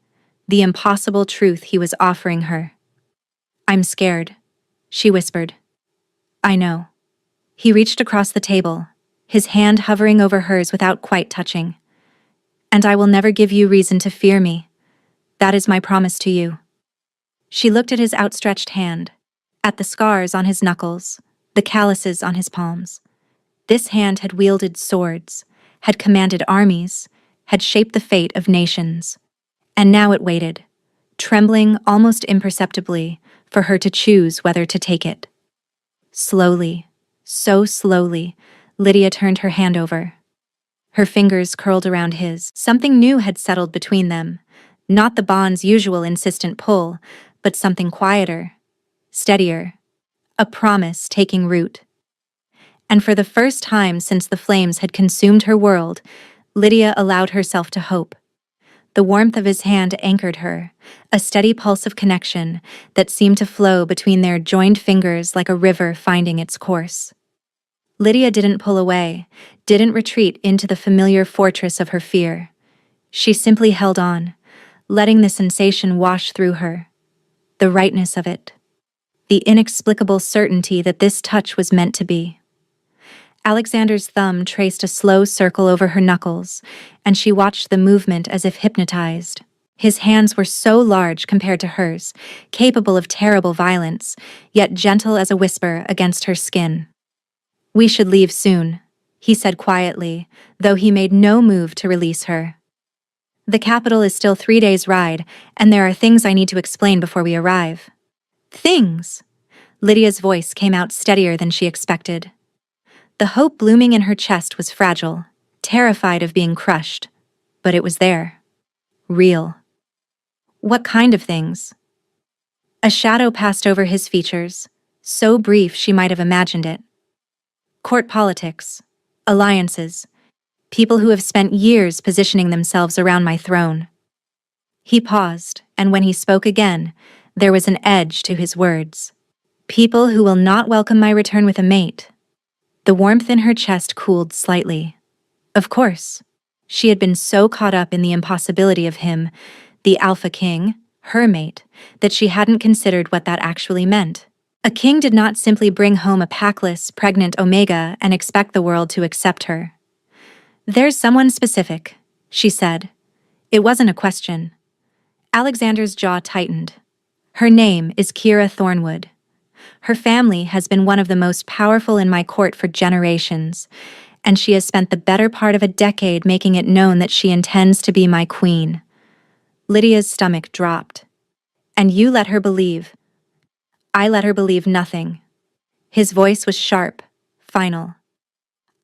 the impossible truth he was offering her. I'm scared, she whispered. I know. He reached across the table, his hand hovering over hers without quite touching. And I will never give you reason to fear me. That is my promise to you. She looked at his outstretched hand, at the scars on his knuckles, the calluses on his palms. This hand had wielded swords, had commanded armies, had shaped the fate of nations. And now it waited, trembling almost imperceptibly, for her to choose whether to take it. Slowly, so slowly, Lydia turned her hand over. Her fingers curled around his. Something new had settled between them, not the bond's usual insistent pull, but something quieter, steadier, a promise taking root. And for the first time since the flames had consumed her world, Lydia allowed herself to hope. The warmth of his hand anchored her, a steady pulse of connection that seemed to flow between their joined fingers like a river finding its course. Lydia didn't pull away, didn't retreat into the familiar fortress of her fear. She simply held on, letting the sensation wash through her. The rightness of it. The inexplicable certainty that this touch was meant to be. Alexander's thumb traced a slow circle over her knuckles, and she watched the movement as if hypnotized. His hands were so large compared to hers, capable of terrible violence, yet gentle as a whisper against her skin. We should leave soon, he said quietly, though he made no move to release her. The capital is still 3 days' ride, and there are things I need to explain before we arrive. Things? Lydia's voice came out steadier than she expected. The hope blooming in her chest was fragile, terrified of being crushed. But it was there. Real. What kind of things? A shadow passed over his features, so brief she might have imagined it. Court politics, alliances, people who have spent years positioning themselves around my throne. He paused, and when he spoke again, there was an edge to his words. People who will not welcome my return with a mate. The warmth in her chest cooled slightly. Of course. She had been so caught up in the impossibility of him, the Alpha King, her mate, that she hadn't considered what that actually meant. A king did not simply bring home a packless, pregnant Omega and expect the world to accept her. There's someone specific, she said. It wasn't a question. Alexander's jaw tightened. Her name is Kira Thornwood. Her family has been one of the most powerful in my court for generations, and she has spent the better part of a decade making it known that she intends to be my queen. Lydia's stomach dropped. And you let her believe. I let her believe nothing. His voice was sharp, final.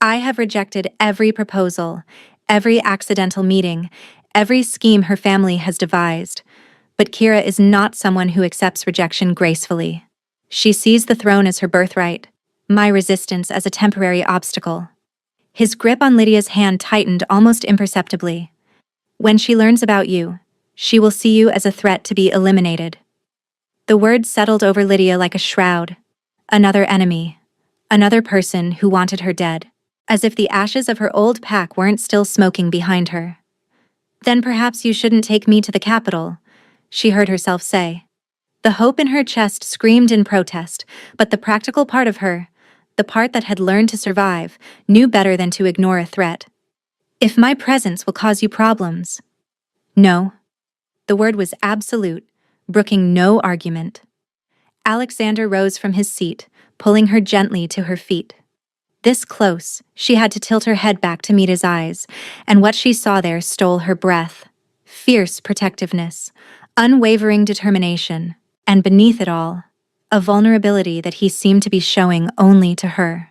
I have rejected every proposal, every accidental meeting, every scheme her family has devised, but Kira is not someone who accepts rejection gracefully. She sees the throne as her birthright, my resistance as a temporary obstacle. His grip on Lydia's hand tightened almost imperceptibly. When she learns about you, she will see you as a threat to be eliminated. The words settled over Lydia like a shroud. Another enemy. Another person who wanted her dead. As if the ashes of her old pack weren't still smoking behind her. Then perhaps you shouldn't take me to the capital, she heard herself say. The hope in her chest screamed in protest, but the practical part of her, the part that had learned to survive, knew better than to ignore a threat. If my presence will cause you problems. No. The word was absolute, brooking no argument. Alexander rose from his seat, pulling her gently to her feet. This close, she had to tilt her head back to meet his eyes, and what she saw there stole her breath. Fierce protectiveness, unwavering determination, and beneath it all, a vulnerability that he seemed to be showing only to her.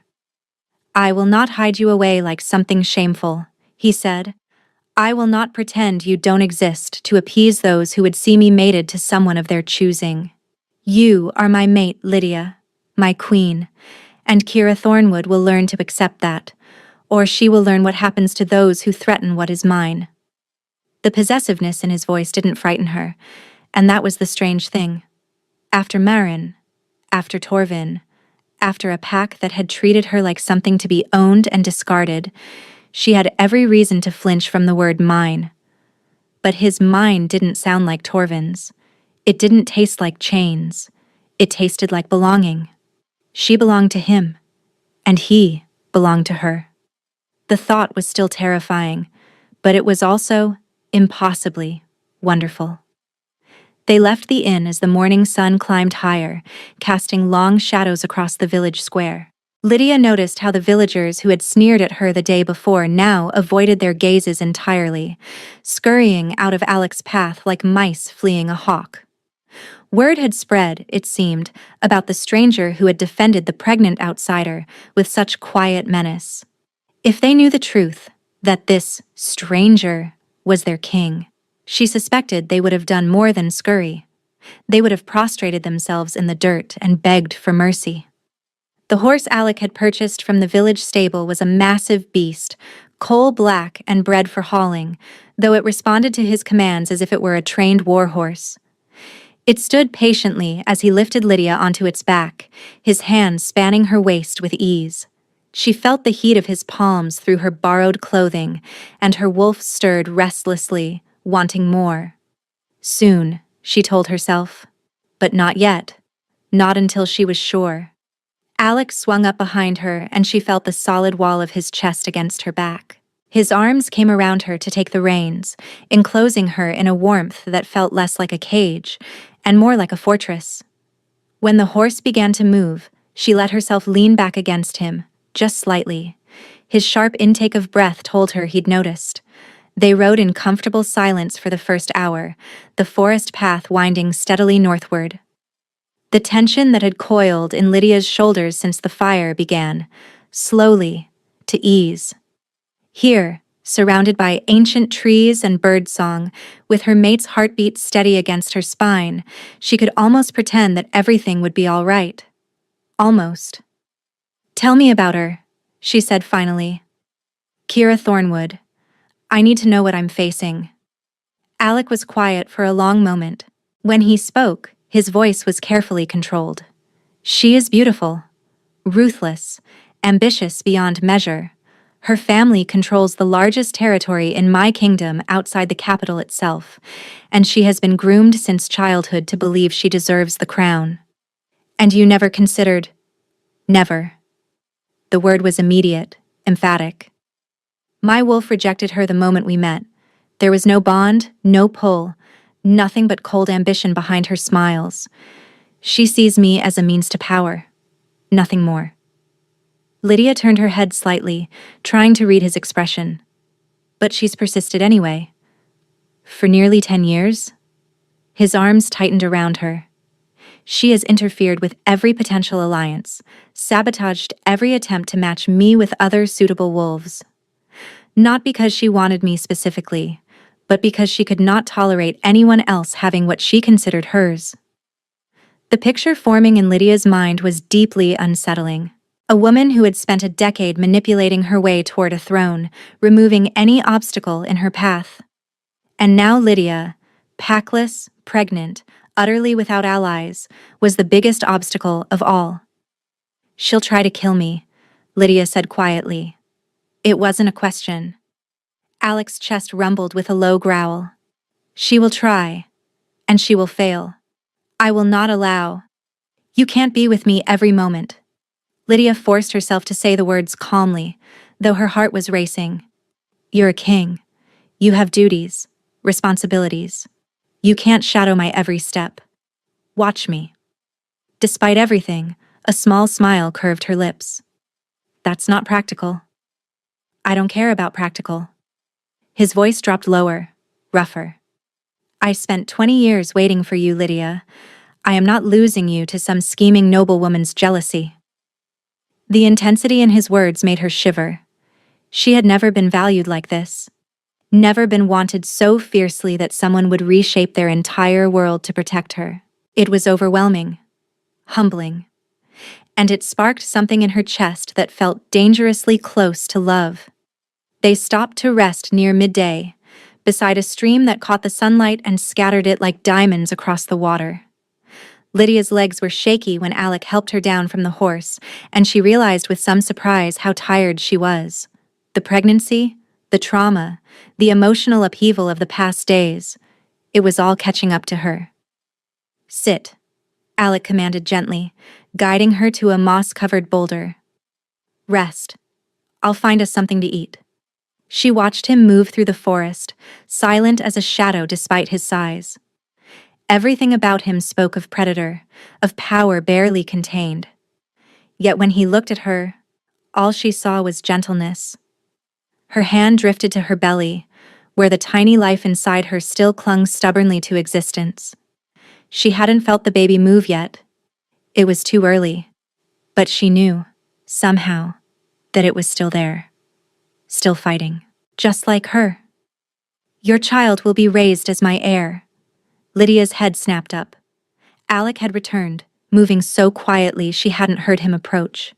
I will not hide you away like something shameful, he said. I will not pretend you don't exist to appease those who would see me mated to someone of their choosing. You are my mate, Lydia, my queen, and Kira Thornwood will learn to accept that, or she will learn what happens to those who threaten what is mine. The possessiveness in his voice didn't frighten her, and that was the strange thing. After Marin, after Torvin, after a pack that had treated her like something to be owned and discarded, she had every reason to flinch from the word mine. But his mine didn't sound like Torvin's. It didn't taste like chains. It tasted like belonging. She belonged to him, and he belonged to her. The thought was still terrifying, but it was also impossibly wonderful. They left the inn as the morning sun climbed higher, casting long shadows across the village square. Lydia noticed how the villagers who had sneered at her the day before now avoided their gazes entirely, scurrying out of Alex's path like mice fleeing a hawk. Word had spread, it seemed, about the stranger who had defended the pregnant outsider with such quiet menace. If they knew the truth, that this stranger was their king, she suspected they would have done more than scurry. They would have prostrated themselves in the dirt and begged for mercy. The horse Alec had purchased from the village stable was a massive beast, coal-black and bred for hauling, though it responded to his commands as if it were a trained war horse. It stood patiently as he lifted Lydia onto its back, his hands spanning her waist with ease. She felt the heat of his palms through her borrowed clothing, and her wolf stirred restlessly, wanting more. Soon, she told herself. But not yet. Not until she was sure. Alex swung up behind her, and she felt the solid wall of his chest against her back. His arms came around her to take the reins, enclosing her in a warmth that felt less like a cage, and more like a fortress. When the horse began to move, she let herself lean back against him, just slightly. His sharp intake of breath told her he'd noticed. They rode in comfortable silence for the first hour, the forest path winding steadily northward. The tension that had coiled in Lydia's shoulders since the fire began, slowly, to ease. Here, surrounded by ancient trees and birdsong, with her mate's heartbeat steady against her spine, she could almost pretend that everything would be all right. Almost. Tell me about her, she said finally. Kira Thornwood. I need to know what I'm facing. Alec was quiet for a long moment. When he spoke, his voice was carefully controlled. She is beautiful, ruthless, ambitious beyond measure. Her family controls the largest territory in my kingdom outside the capital itself, and she has been groomed since childhood to believe she deserves the crown. And you never considered... Never. The word was immediate, emphatic. My wolf rejected her the moment we met. There was no bond, no pull, nothing but cold ambition behind her smiles. She sees me as a means to power, nothing more. Lydia turned her head slightly, trying to read his expression. But she's persisted anyway. For nearly 10 years? His arms tightened around her. She has interfered with every potential alliance, sabotaged every attempt to match me with other suitable wolves. Not because she wanted me specifically, but because she could not tolerate anyone else having what she considered hers. The picture forming in Lydia's mind was deeply unsettling. A woman who had spent a decade manipulating her way toward a throne, removing any obstacle in her path. And now Lydia, packless, pregnant, utterly without allies, was the biggest obstacle of all. She'll try to kill me, Lydia said quietly. It wasn't a question. Alex's chest rumbled with a low growl. She will try, and she will fail. I will not allow. You can't be with me every moment. Lydia forced herself to say the words calmly, though her heart was racing. You're a king. You have duties, responsibilities. You can't shadow my every step. Watch me. Despite everything, a small smile curved her lips. That's not practical. I don't care about practical. His voice dropped lower, rougher. I spent 20 years waiting for you, Lydia. I am not losing you to some scheming noblewoman's jealousy. The intensity in his words made her shiver. She had never been valued like this. Never been wanted so fiercely that someone would reshape their entire world to protect her. It was overwhelming, humbling, and it sparked something in her chest that felt dangerously close to love. They stopped to rest near midday, beside a stream that caught the sunlight and scattered it like diamonds across the water. Lydia's legs were shaky when Alec helped her down from the horse, and she realized with some surprise how tired she was. The pregnancy, the trauma, the emotional upheaval of the past days, it was all catching up to her. Sit, Alec commanded gently, guiding her to a moss-covered boulder. Rest. I'll find us something to eat. She watched him move through the forest, silent as a shadow despite his size. Everything about him spoke of predator, of power barely contained. Yet when he looked at her, all she saw was gentleness. Her hand drifted to her belly, where the tiny life inside her still clung stubbornly to existence. She hadn't felt the baby move yet. It was too early. But she knew, somehow, that it was still there. Still fighting. Just like her. Your child will be raised as my heir. Lydia's head snapped up. Alec had returned, moving so quietly she hadn't heard him approach.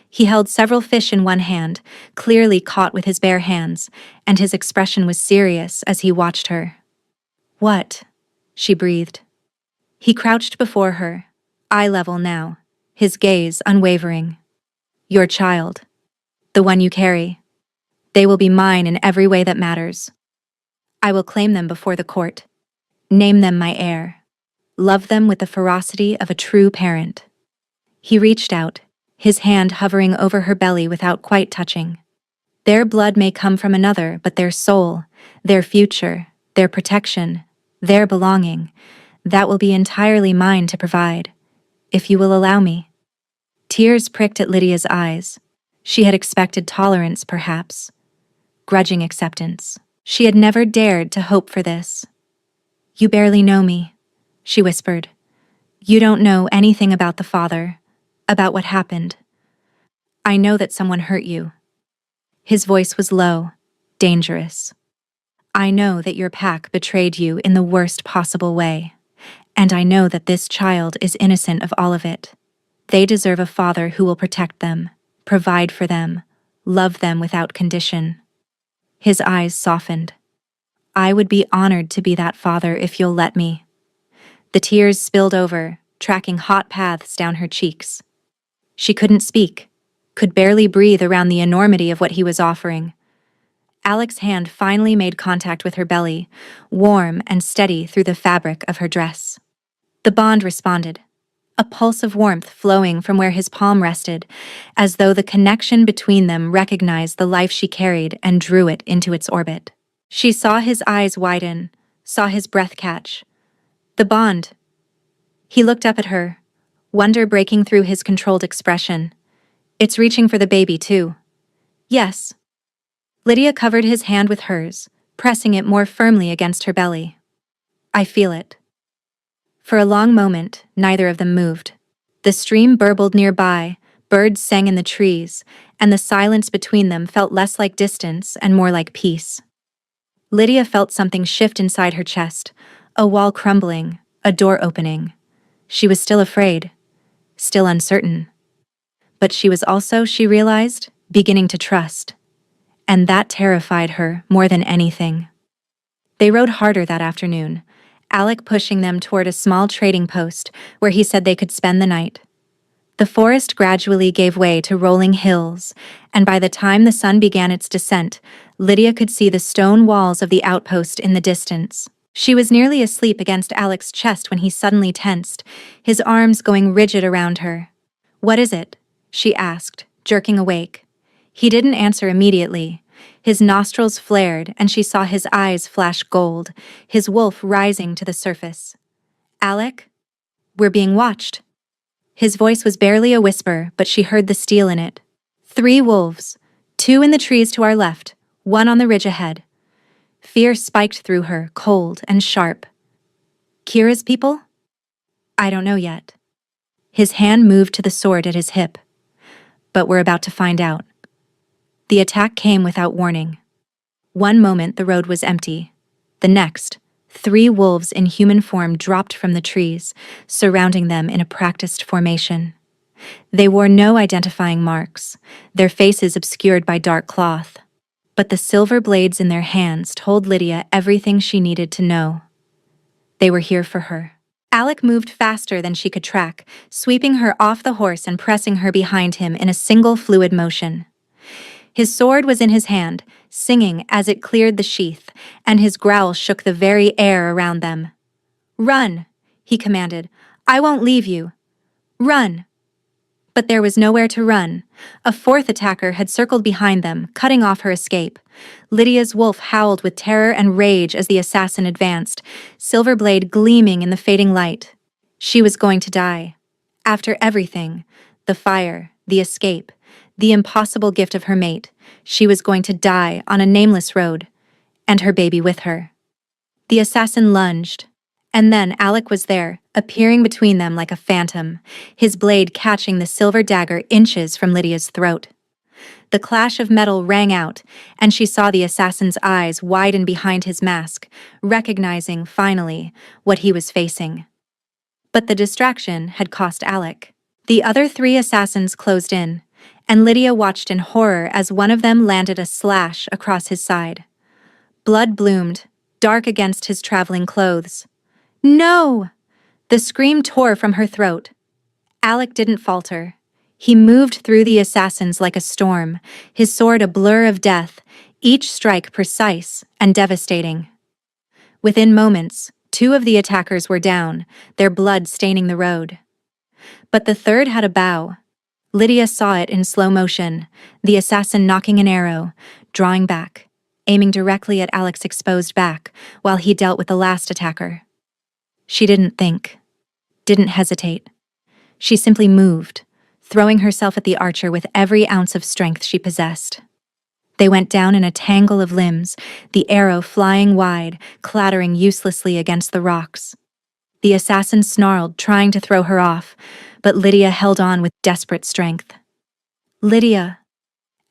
He held several fish in one hand, clearly caught with his bare hands, and his expression was serious as he watched her. What? She breathed. He crouched before her, eye level now, his gaze unwavering. Your child. The one you carry. They will be mine in every way that matters. I will claim them before the court. Name them my heir. Love them with the ferocity of a true parent. He reached out, his hand hovering over her belly without quite touching. Their blood may come from another, but their soul, their future, their protection, their belonging, that will be entirely mine to provide, if you will allow me. Tears pricked at Lydia's eyes. She had expected tolerance, perhaps. Grudging acceptance. She had never dared to hope for this. You barely know me, she whispered. You don't know anything about the father, about what happened. I know that someone hurt you. His voice was low, dangerous. I know that your pack betrayed you in the worst possible way, and I know that this child is innocent of all of it. They deserve a father who will protect them, provide for them, love them without condition. His eyes softened. I would be honored to be that father if you'll let me. The tears spilled over, tracking hot paths down her cheeks. She couldn't speak, could barely breathe around the enormity of what he was offering. Alec's hand finally made contact with her belly, warm and steady through the fabric of her dress. The bond responded, a pulse of warmth flowing from where his palm rested, as though the connection between them recognized the life she carried and drew it into its orbit. She saw his eyes widen, saw his breath catch. The bond. He looked up at her, wonder breaking through his controlled expression. It's reaching for the baby, too. Yes. Lydia covered his hand with hers, pressing it more firmly against her belly. I feel it. For a long moment, neither of them moved. The stream burbled nearby, birds sang in the trees, and the silence between them felt less like distance and more like peace. Lydia felt something shift inside her chest, a wall crumbling, a door opening. She was still afraid, still uncertain. But she was also, she realized, beginning to trust. And that terrified her more than anything. They rode harder that afternoon, Alec pushing them toward a small trading post where he said they could spend the night. The forest gradually gave way to rolling hills, and by the time the sun began its descent, Lydia could see the stone walls of the outpost in the distance. She was nearly asleep against Alec's chest when he suddenly tensed, his arms going rigid around her. What is it? She asked, jerking awake. He didn't answer immediately, His nostrils flared, and she saw his eyes flash gold, his wolf rising to the surface. "Alec? We're being watched." His voice was barely a whisper, but she heard the steel in it. 3 wolves, 2 in the trees to our left, 1 on the ridge ahead. Fear spiked through her, cold and sharp. "Kira's people?" "I don't know yet." His hand moved to the sword at his hip. "But we're about to find out." The attack came without warning. One moment the road was empty. The next, 3 wolves in human form dropped from the trees, surrounding them in a practiced formation. They wore no identifying marks, their faces obscured by dark cloth. But the silver blades in their hands told Lydia everything she needed to know. They were here for her. Alec moved faster than she could track, sweeping her off the horse and pressing her behind him in a single fluid motion. His sword was in his hand, singing as it cleared the sheath, and his growl shook the very air around them. "Run," he commanded. "I won't leave you. Run." But there was nowhere to run. A 4th attacker had circled behind them, cutting off her escape. Lydia's wolf howled with terror and rage as the assassin advanced, Silverblade gleaming in the fading light. She was going to die. After everything, the fire, the escape, the impossible gift of her mate, she was going to die on a nameless road, and her baby with her. The assassin lunged, and then Alec was there, appearing between them like a phantom, his blade catching the silver dagger inches from Lydia's throat. The clash of metal rang out, and she saw the assassin's eyes widen behind his mask, recognizing, finally, what he was facing. But the distraction had cost Alec. The other 3 assassins closed in, and Lydia watched in horror as one of them landed a slash across his side. Blood bloomed, dark against his traveling clothes. "No!" The scream tore from her throat. Alec didn't falter. He moved through the assassins like a storm, his sword a blur of death, each strike precise and devastating. Within moments, 2 of the attackers were down, their blood staining the road. But the 3rd had a bow. Lydia saw it in slow motion, the assassin knocking an arrow, drawing back, aiming directly at Alec's exposed back, while he dealt with the last attacker. She didn't think, didn't hesitate. She simply moved, throwing herself at the archer with every ounce of strength she possessed. They went down in a tangle of limbs, the arrow flying wide, clattering uselessly against the rocks. The assassin snarled, trying to throw her off, but Lydia held on with desperate strength. "Lydia!"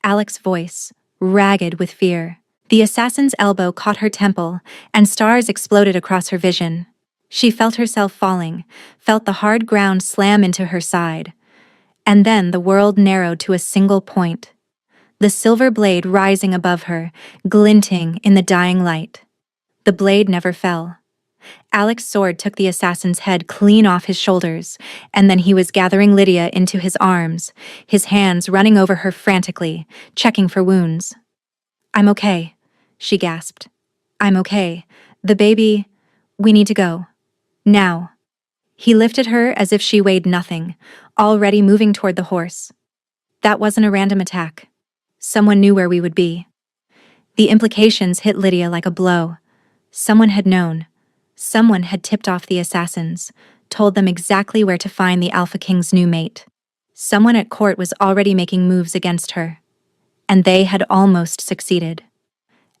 Alec's voice, ragged with fear. The assassin's elbow caught her temple, and stars exploded across her vision. She felt herself falling, felt the hard ground slam into her side. And then the world narrowed to a single point. The silver blade rising above her, glinting in the dying light. The blade never fell. Alec's sword took the assassin's head clean off his shoulders, and then he was gathering Lydia into his arms, his hands running over her frantically, checking for wounds. "I'm okay," she gasped. "I'm okay. The baby... We need to go. Now." He lifted her as if she weighed nothing, already moving toward the horse. "That wasn't a random attack. Someone knew where we would be." The implications hit Lydia like a blow. Someone had known. Someone had tipped off the assassins, told them exactly where to find the Alpha King's new mate. Someone at court was already making moves against her. And they had almost succeeded.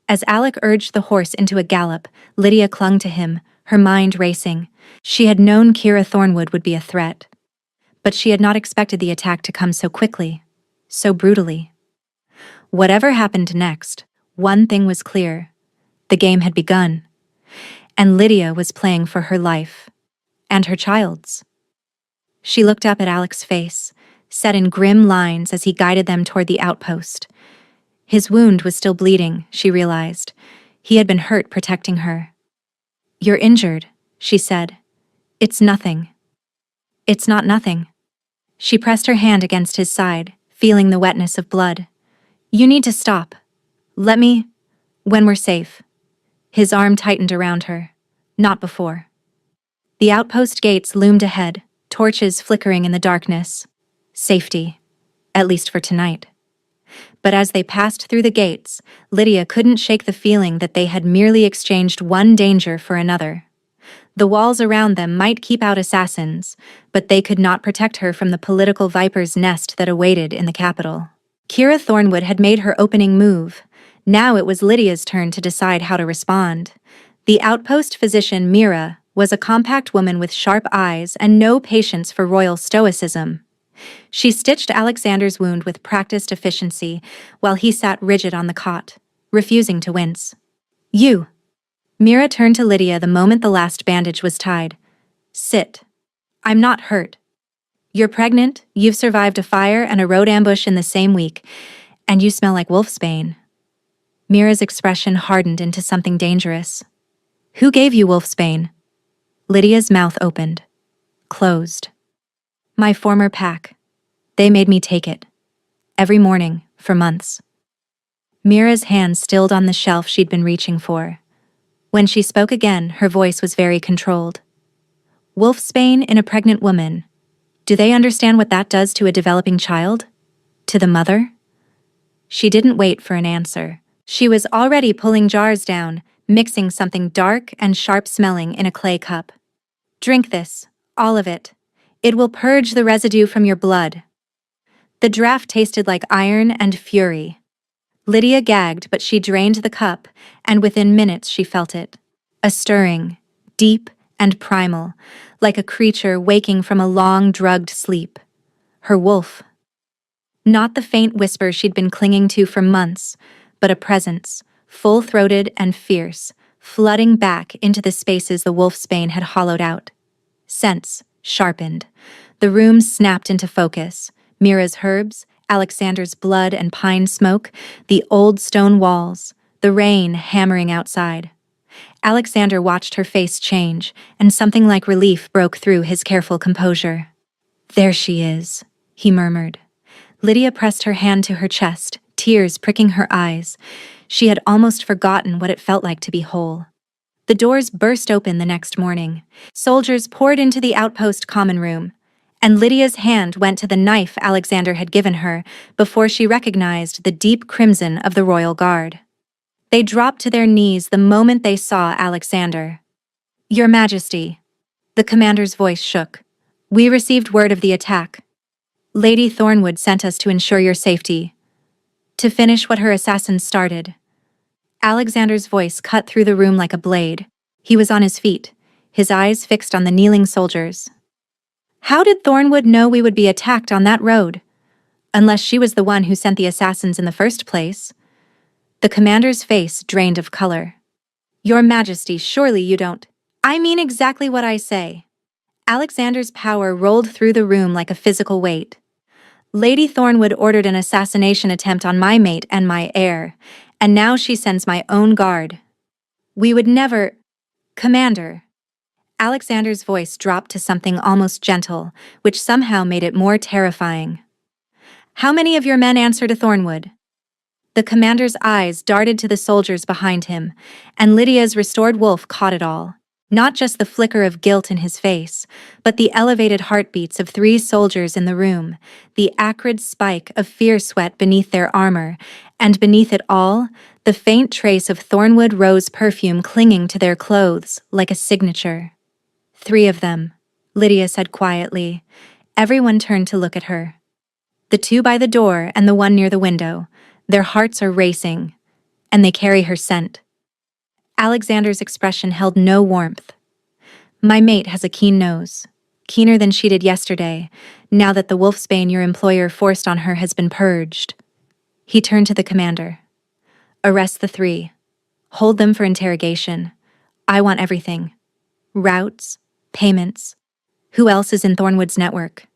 As Alec urged the horse into a gallop, Lydia clung to him, her mind racing. She had known Kira Thornwood would be a threat. But she had not expected the attack to come so quickly, so brutally. Whatever happened next, one thing was clear. The game had begun. And Lydia was playing for her life. And her child's. She looked up at Alec's face, set in grim lines as he guided them toward the outpost. His wound was still bleeding, she realized. He had been hurt protecting her. "You're injured," she said. "It's nothing." "It's not nothing." She pressed her hand against his side, feeling the wetness of blood. "You need to stop. Let me... when we're safe." His arm tightened around her. Not before. The outpost gates loomed ahead, torches flickering in the darkness. Safety. At least for tonight. But as they passed through the gates, Lydia couldn't shake the feeling that they had merely exchanged one danger for another. The walls around them might keep out assassins, but they could not protect her from the political viper's nest that awaited in the capital. Kira Thornwood had made her opening move. Now it was Lydia's turn to decide how to respond. The outpost physician, Mira, was a compact woman with sharp eyes and no patience for royal stoicism. She stitched Alexander's wound with practiced efficiency while he sat rigid on the cot, refusing to wince. "You." Mira turned to Lydia the moment the last bandage was tied. "Sit. I'm not hurt. You're pregnant, you've survived a fire and a road ambush in the same week, and you smell like wolfsbane." Mira's expression hardened into something dangerous. "Who gave you wolfsbane?" Lydia's mouth opened. Closed. "My former pack. They made me take it. Every morning, for months." Mira's hand stilled on the shelf she'd been reaching for. When she spoke again, her voice was very controlled. "Wolfsbane in a pregnant woman. Do they understand what that does to a developing child? To the mother?" She didn't wait for an answer. She was already pulling jars down, mixing something dark and sharp-smelling in a clay cup. "Drink this, all of it. It will purge the residue from your blood." The draft tasted like iron and fury. Lydia gagged, but she drained the cup, and within minutes she felt it. A stirring, deep and primal, like a creature waking from a long, drugged sleep. Her wolf. Not the faint whisper she'd been clinging to for months, but a presence, full-throated and fierce, flooding back into the spaces the wolfsbane had hollowed out. Scents sharpened. The room snapped into focus. Mira's herbs, Alexander's blood and pine smoke, the old stone walls, the rain hammering outside. Alexander watched her face change, and something like relief broke through his careful composure. "There she is," he murmured. Lydia pressed her hand to her chest, tears pricking her eyes. She had almost forgotten what it felt like to be whole. The doors burst open the next morning. Soldiers poured into the outpost common room, and Lydia's hand went to the knife Alexander had given her before she recognized the deep crimson of the royal guard. They dropped to their knees the moment they saw Alexander. "Your Majesty." The commander's voice shook. "We received word of the attack. Lady Thornwood sent us to ensure your safety. To finish what her assassins started." Alexander's voice cut through the room like a blade. He was on his feet, his eyes fixed on the kneeling soldiers. "How did Thornwood know we would be attacked on that road? Unless she was the one who sent the assassins in the first place." The commander's face drained of color. "Your Majesty, surely you don't." "I mean exactly what I say." Alexander's power rolled through the room like a physical weight. "Lady Thornwood ordered an assassination attempt on my mate and my heir, and now she sends my own guard. We would never—" "Commander." Alexander's voice dropped to something almost gentle, which somehow made it more terrifying. "How many of your men answer to Thornwood?" The commander's eyes darted to the soldiers behind him, and Lydia's restored wolf caught it all. Not just the flicker of guilt in his face, but the elevated heartbeats of 3 soldiers in the room, the acrid spike of fear sweat beneath their armor, and beneath it all, the faint trace of Thornwood rose perfume clinging to their clothes like a signature. 3 of them, Lydia said quietly. Everyone turned to look at her. The 2 by the door and the 1 near the window. Their hearts are racing, and they carry her scent. Alexander's expression held no warmth. "My mate has a keen nose, keener than she did yesterday, now that the wolfsbane your employer forced on her has been purged." He turned to the commander. "Arrest the 3. Hold them for interrogation. I want everything. Routes, payments. Who else is in Thornwood's network?"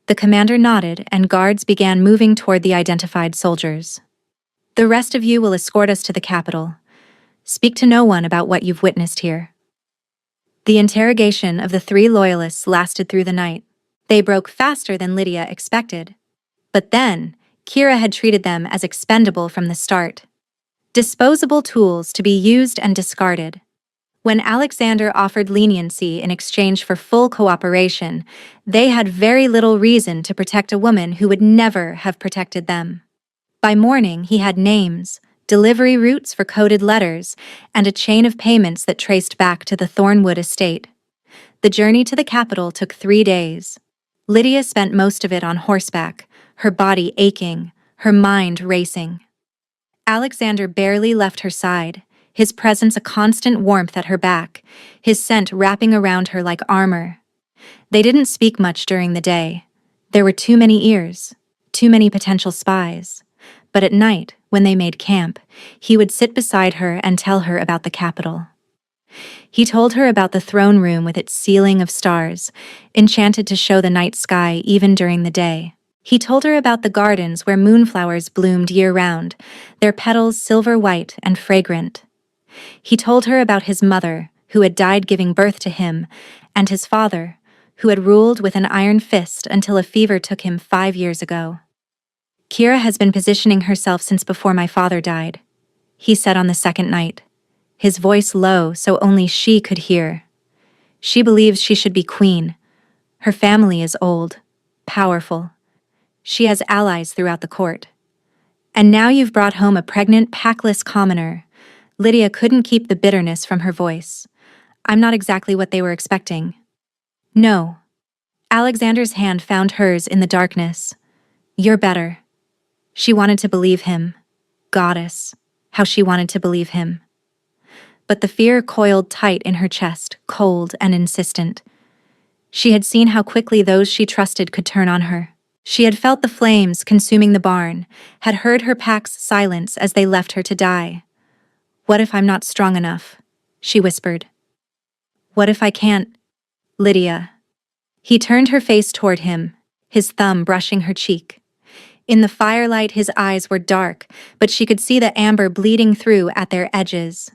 The commander nodded, and guards began moving toward the identified soldiers. "The rest of you will escort us to the capital. Speak to no one about what you've witnessed here." The interrogation of the 3 loyalists lasted through the night. They broke faster than Lydia expected. But then, Kira had treated them as expendable from the start. Disposable tools to be used and discarded. When Alexander offered leniency in exchange for full cooperation, they had very little reason to protect a woman who would never have protected them. By morning, he had names, delivery routes for coded letters, and a chain of payments that traced back to the Thornwood estate. The journey to the capital took 3 days. Lydia spent most of it on horseback, her body aching, her mind racing. Alexander barely left her side, his presence a constant warmth at her back, his scent wrapping around her like armor. They didn't speak much during the day. There were too many ears, too many potential spies. But at night, when they made camp, he would sit beside her and tell her about the capital. He told her about the throne room with its ceiling of stars, enchanted to show the night sky even during the day. He told her about the gardens where moonflowers bloomed year-round, their petals silver white and fragrant. He told her about his mother, who had died giving birth to him, and his father, who had ruled with an iron fist until a fever took him 5 years ago. Kira has been positioning herself since before my father died, he said on the second night, his voice low so only she could hear. She believes she should be queen. Her family is old, powerful. She has allies throughout the court. And now you've brought home a pregnant, packless commoner. Lydia couldn't keep the bitterness from her voice. I'm not exactly what they were expecting. No. Alexander's hand found hers in the darkness. You're better. She wanted to believe him. Goddess, how she wanted to believe him. But the fear coiled tight in her chest, cold and insistent. She had seen how quickly those she trusted could turn on her. She had felt the flames consuming the barn, had heard her pack's silence as they left her to die. What if I'm not strong enough? She whispered. What if I can't? Lydia. He turned her face toward him, his thumb brushing her cheek. In the firelight, his eyes were dark, but she could see the amber bleeding through at their edges.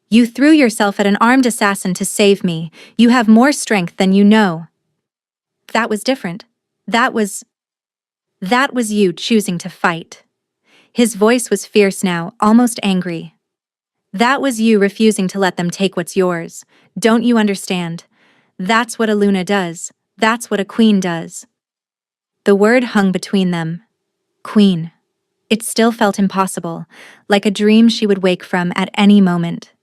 You threw yourself at an armed assassin to save me. You have more strength than you know. That was different. That was you choosing to fight. His voice was fierce now, almost angry. That was you refusing to let them take what's yours. Don't you understand? That's what a Luna does. That's what a queen does. The word hung between them. Queen. It still felt impossible, like a dream she would wake from at any moment.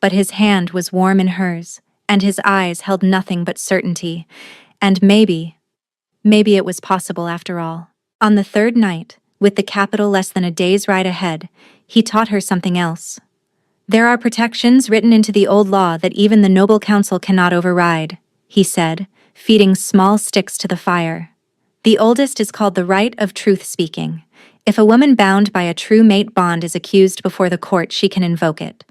But his hand was warm in hers, and his eyes held nothing but certainty. And maybe it was possible after all. On the third night, with the capital less than a day's ride ahead, he taught her something else. There are protections written into the old law that even the noble council cannot override, he said, feeding small sticks to the fire. The oldest is called the right of truth-speaking. If a woman bound by a true mate bond is accused before the court, she can invoke it.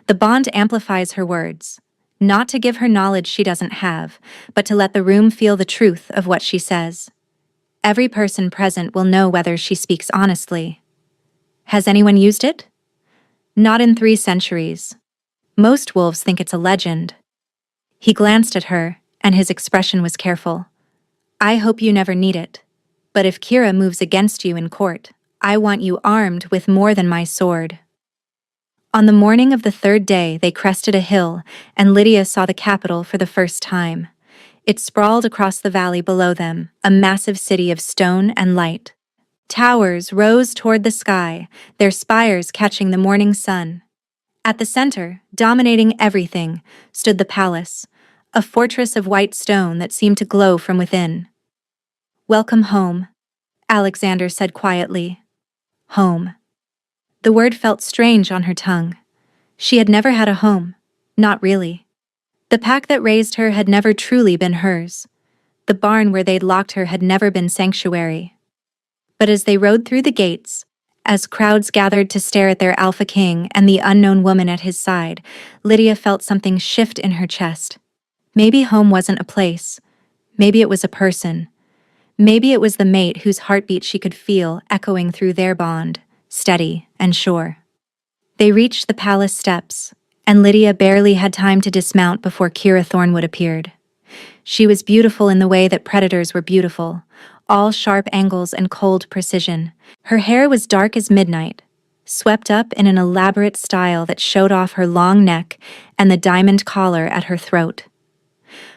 The bond amplifies her words, not to give her knowledge she doesn't have, but to let the room feel the truth of what she says. Every person present will know whether she speaks honestly. Has anyone used it? Not in 3 centuries. Most wolves think it's a legend. He glanced at her, and his expression was careful. I hope you never need it. But if Kira moves against you in court, I want you armed with more than my sword. On the morning of the third day, they crested a hill, and Lydia saw the capital for the first time. It sprawled across the valley below them, a massive city of stone and light. Towers rose toward the sky, their spires catching the morning sun. At the center, dominating everything, stood the palace, a fortress of white stone that seemed to glow from within. Welcome home, Alexander said quietly. Home. The word felt strange on her tongue. She had never had a home, not really. The pack that raised her had never truly been hers. The barn where they'd locked her had never been sanctuary. But as they rode through the gates, as crowds gathered to stare at their alpha king and the unknown woman at his side, Lydia felt something shift in her chest. Maybe home wasn't a place. Maybe it was a person. Maybe it was the mate whose heartbeat she could feel echoing through their bond, steady and sure. They reached the palace steps, and Lydia barely had time to dismount before Kira Thornwood appeared. She was beautiful in the way that predators were beautiful, all sharp angles and cold precision. Her hair was dark as midnight, swept up in an elaborate style that showed off her long neck and the diamond collar at her throat.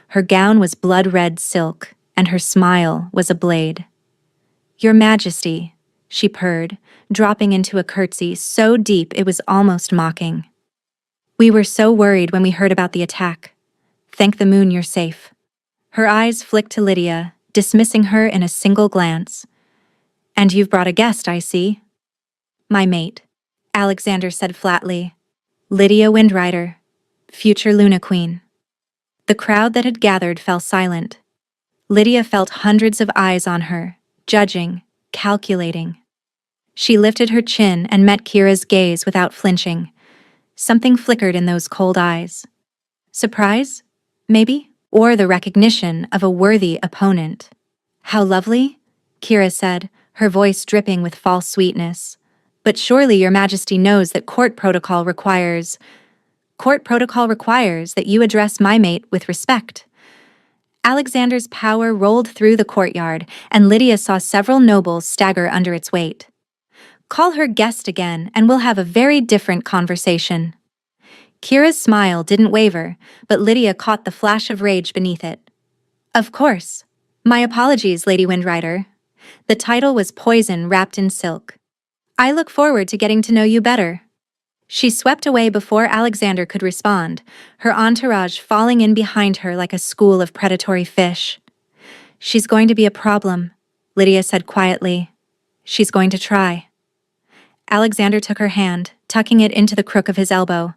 Her gown was blood-red silk, and her smile was a blade. Your Majesty, she purred, dropping into a curtsy so deep it was almost mocking. We were so worried when we heard about the attack. Thank the moon you're safe. Her eyes flicked to Lydia, dismissing her in a single glance. And you've brought a guest, I see. My mate, Alexander said flatly. Lydia Windrider, future Luna Queen. The crowd that had gathered fell silent. Lydia felt hundreds of eyes on her, judging, calculating. She lifted her chin and met Kira's gaze without flinching. Something flickered in those cold eyes. Surprise? Maybe? Or the recognition of a worthy opponent. How lovely? Kira said, her voice dripping with false sweetness. But surely your majesty knows that court protocol requires that you address my mate with respect. Alexander's power rolled through the courtyard, and Lydia saw several nobles stagger under its weight. Call her guest again, and we'll have a very different conversation. Kira's smile didn't waver, but Lydia caught the flash of rage beneath it. Of course. My apologies, Lady Windrider. The title was poison wrapped in silk. I look forward to getting to know you better. She swept away before Alexander could respond, her entourage falling in behind her like a school of predatory fish. She's going to be a problem, Lydia said quietly. She's going to try. Alexander took her hand, tucking it into the crook of his elbow.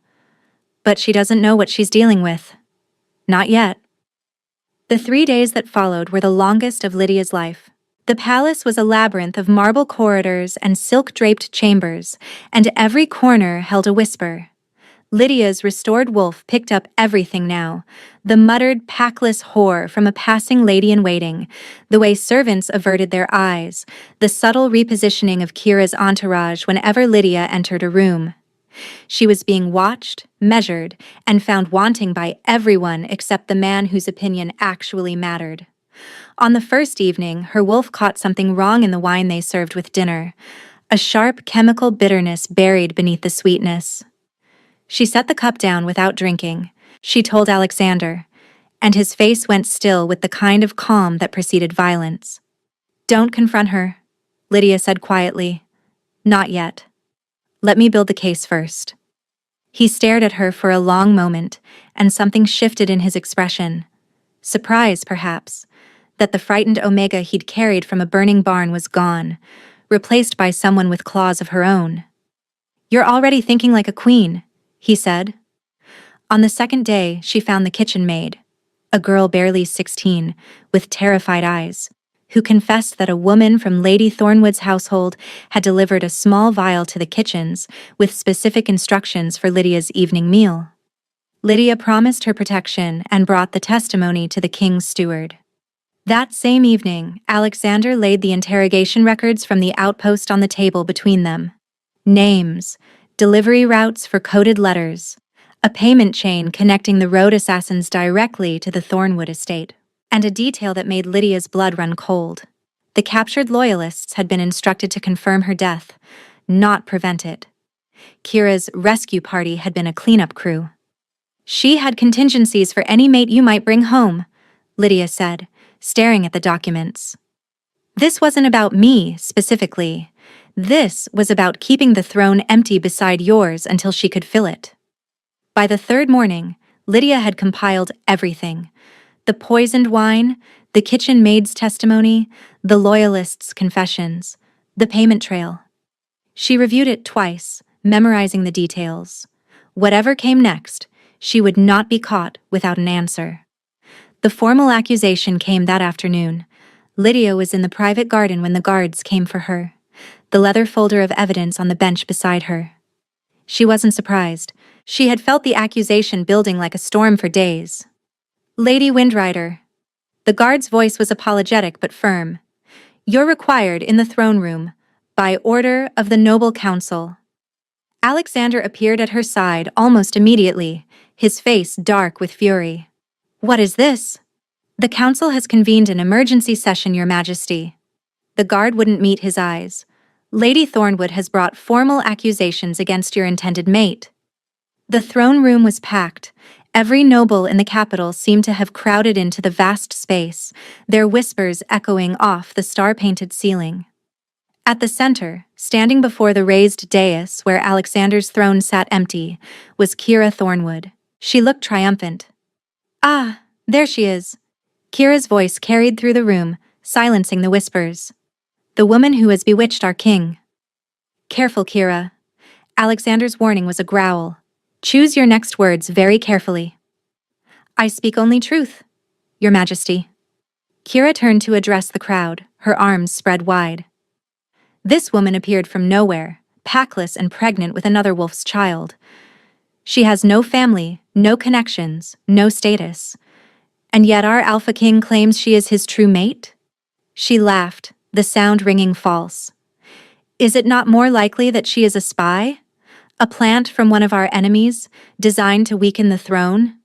But she doesn't know what she's dealing with. Not yet. The 3 days that followed were the longest of Lydia's life. The palace was a labyrinth of marble corridors and silk-draped chambers, and every corner held a whisper. Lydia's restored wolf picked up everything now, the muttered, packless whore from a passing lady-in-waiting, the way servants averted their eyes, the subtle repositioning of Kira's entourage whenever Lydia entered a room. She was being watched, measured, and found wanting by everyone except the man whose opinion actually mattered. On the first evening, her wolf caught something wrong in the wine they served with dinner, a sharp chemical bitterness buried beneath the sweetness. She set the cup down without drinking, she told Alexander, and his face went still with the kind of calm that preceded violence. Don't confront her, Lydia said quietly. Not yet. Let me build the case first. He stared at her for a long moment, and something shifted in his expression. Surprise, perhaps, that the frightened Omega he'd carried from a burning barn was gone, replaced by someone with claws of her own. You're already thinking like a queen, he said. On the second day, she found the kitchen maid, a girl barely 16, with terrified eyes, who confessed that a woman from Lady Thornwood's household had delivered a small vial to the kitchens with specific instructions for Lydia's evening meal. Lydia promised her protection and brought the testimony to the king's steward. That same evening, Alexander laid the interrogation records from the outpost on the table between them. Names, delivery routes for coded letters, a payment chain connecting the road assassins directly to the Thornwood estate, and a detail that made Lydia's blood run cold. The captured loyalists had been instructed to confirm her death, not prevent it. Kira's rescue party had been a cleanup crew. She had contingencies for any mate you might bring home, Lydia said, staring at the documents. This wasn't about me, specifically. This was about keeping the throne empty beside yours until she could fill it. By the third morning, Lydia had compiled everything. The poisoned wine, the kitchen maid's testimony, the loyalists' confessions, the payment trail. She reviewed it twice, memorizing the details. Whatever came next, she would not be caught without an answer. The formal accusation came that afternoon. Lydia was in the private garden when the guards came for her, the leather folder of evidence on the bench beside her. She wasn't surprised. She had felt the accusation building like a storm for days. Lady Windrider. The guard's voice was apologetic but firm. You're required in the throne room, by order of the noble council. Alexander appeared at her side almost immediately, his face dark with fury. What is this? The council has convened an emergency session, Your Majesty. The guard wouldn't meet his eyes. Lady Thornwood has brought formal accusations against your intended mate. The throne room was packed. Every noble in the capital seemed to have crowded into the vast space, their whispers echoing off the star-painted ceiling. At the center, standing before the raised dais where Alexander's throne sat empty, was Kira Thornwood. She looked triumphant. "Ah, there she is." Kira's voice carried through the room, silencing the whispers. "The woman who has bewitched our king." "Careful, Kira." Alexander's warning was a growl. "Choose your next words very carefully." "I speak only truth, Your Majesty." Kira turned to address the crowd, her arms spread wide. This woman appeared from nowhere, packless and pregnant with another wolf's child. She has no family, no connections, no status. And yet our Alpha King claims she is his true mate? She laughed, the sound ringing false. "Is it not more likely that she is a spy? A plant from one of our enemies, designed to weaken the throne?"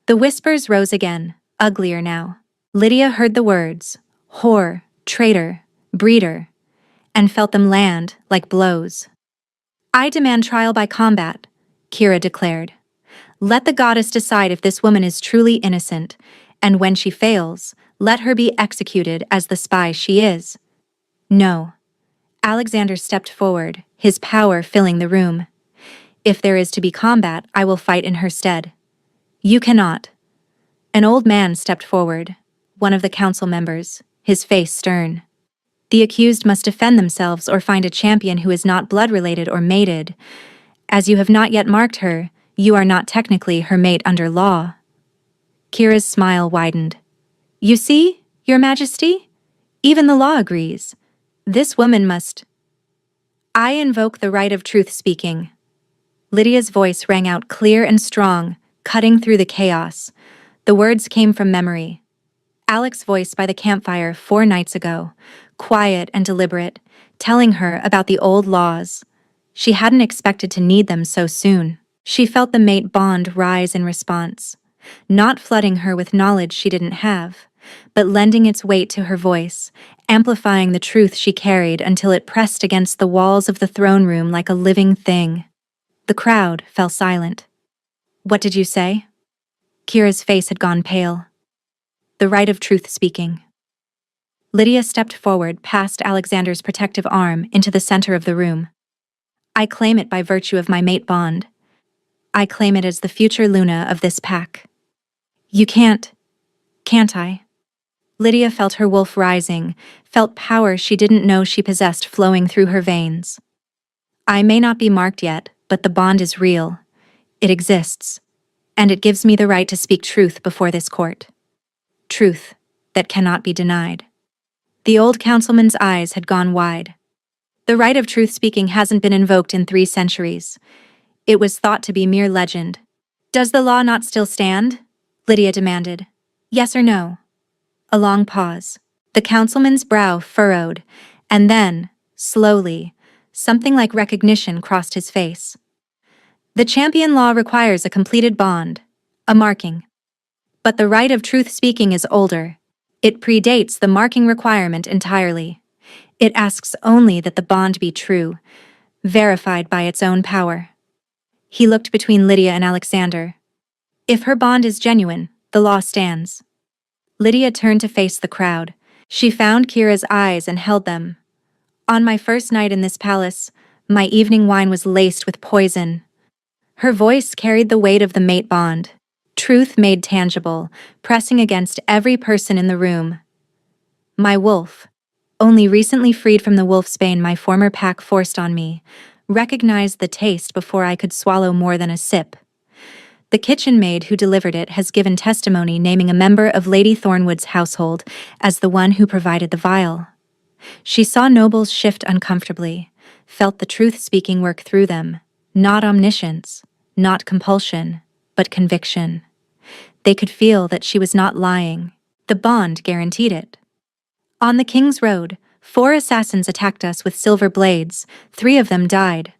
The whispers rose again, uglier now. Lydia heard the words, whore, traitor, breeder, and felt them land like blows. "I demand trial by combat," Kira declared. "Let the goddess decide if this woman is truly innocent, and when she fails, let her be executed as the spy she is." "No." Alexander stepped forward, his power filling the room. "If there is to be combat, I will fight in her stead." "You cannot." An old man stepped forward, one of the council members, his face stern. "The accused must defend themselves or find a champion who is not blood-related or mated. As you have not yet marked her, you are not technically her mate under law." Kira's smile widened. "You see, Your Majesty? Even the law agrees. This woman must—" "I invoke the right of truth-speaking." Lydia's voice rang out clear and strong, cutting through the chaos. The words came from memory. Alex's voice by the campfire 4 nights ago, quiet and deliberate, telling her about the old laws. She hadn't expected to need them so soon. She felt the mate bond rise in response, not flooding her with knowledge she didn't have, but lending its weight to her voice, amplifying the truth she carried until it pressed against the walls of the throne room like a living thing. The crowd fell silent. "What did you say?" Kira's face had gone pale. "The right of truth-speaking." Lydia stepped forward past Alexander's protective arm into the center of the room. "I claim it by virtue of my mate bond. I claim it as the future Luna of this pack." "You can't I?" Lydia felt her wolf rising, felt power she didn't know she possessed flowing through her veins. "I may not be marked yet, but the bond is real. It exists. And it gives me the right to speak truth before this court. Truth that cannot be denied." The old councilman's eyes had gone wide. "The right of truth-speaking hasn't been invoked in 3 centuries. It was thought to be mere legend." "Does the law not still stand?" Lydia demanded. "Yes or no?" A long pause. The councilman's brow furrowed, and then, slowly, something like recognition crossed his face. "The champion law requires a completed bond, a marking. But the right of truth-speaking is older. It predates the marking requirement entirely. It asks only that the bond be true, verified by its own power." He looked between Lydia and Alexander. "If her bond is genuine, the law stands." Lydia turned to face the crowd. She found Kira's eyes and held them. "On my first night in this palace, my evening wine was laced with poison." Her voice carried the weight of the mate bond, truth made tangible, pressing against every person in the room. "My wolf, only recently freed from the wolfsbane my former pack forced on me, recognized the taste before I could swallow more than a sip. The kitchen maid who delivered it has given testimony naming a member of Lady Thornwood's household as the one who provided the vial. She saw nobles shift uncomfortably, felt the truth-speaking work through them, not omniscience, not compulsion, but conviction. They could feel that she was not lying. The bond guaranteed it. On the King's Road, 4 assassins attacked us with silver blades. 3 of them died.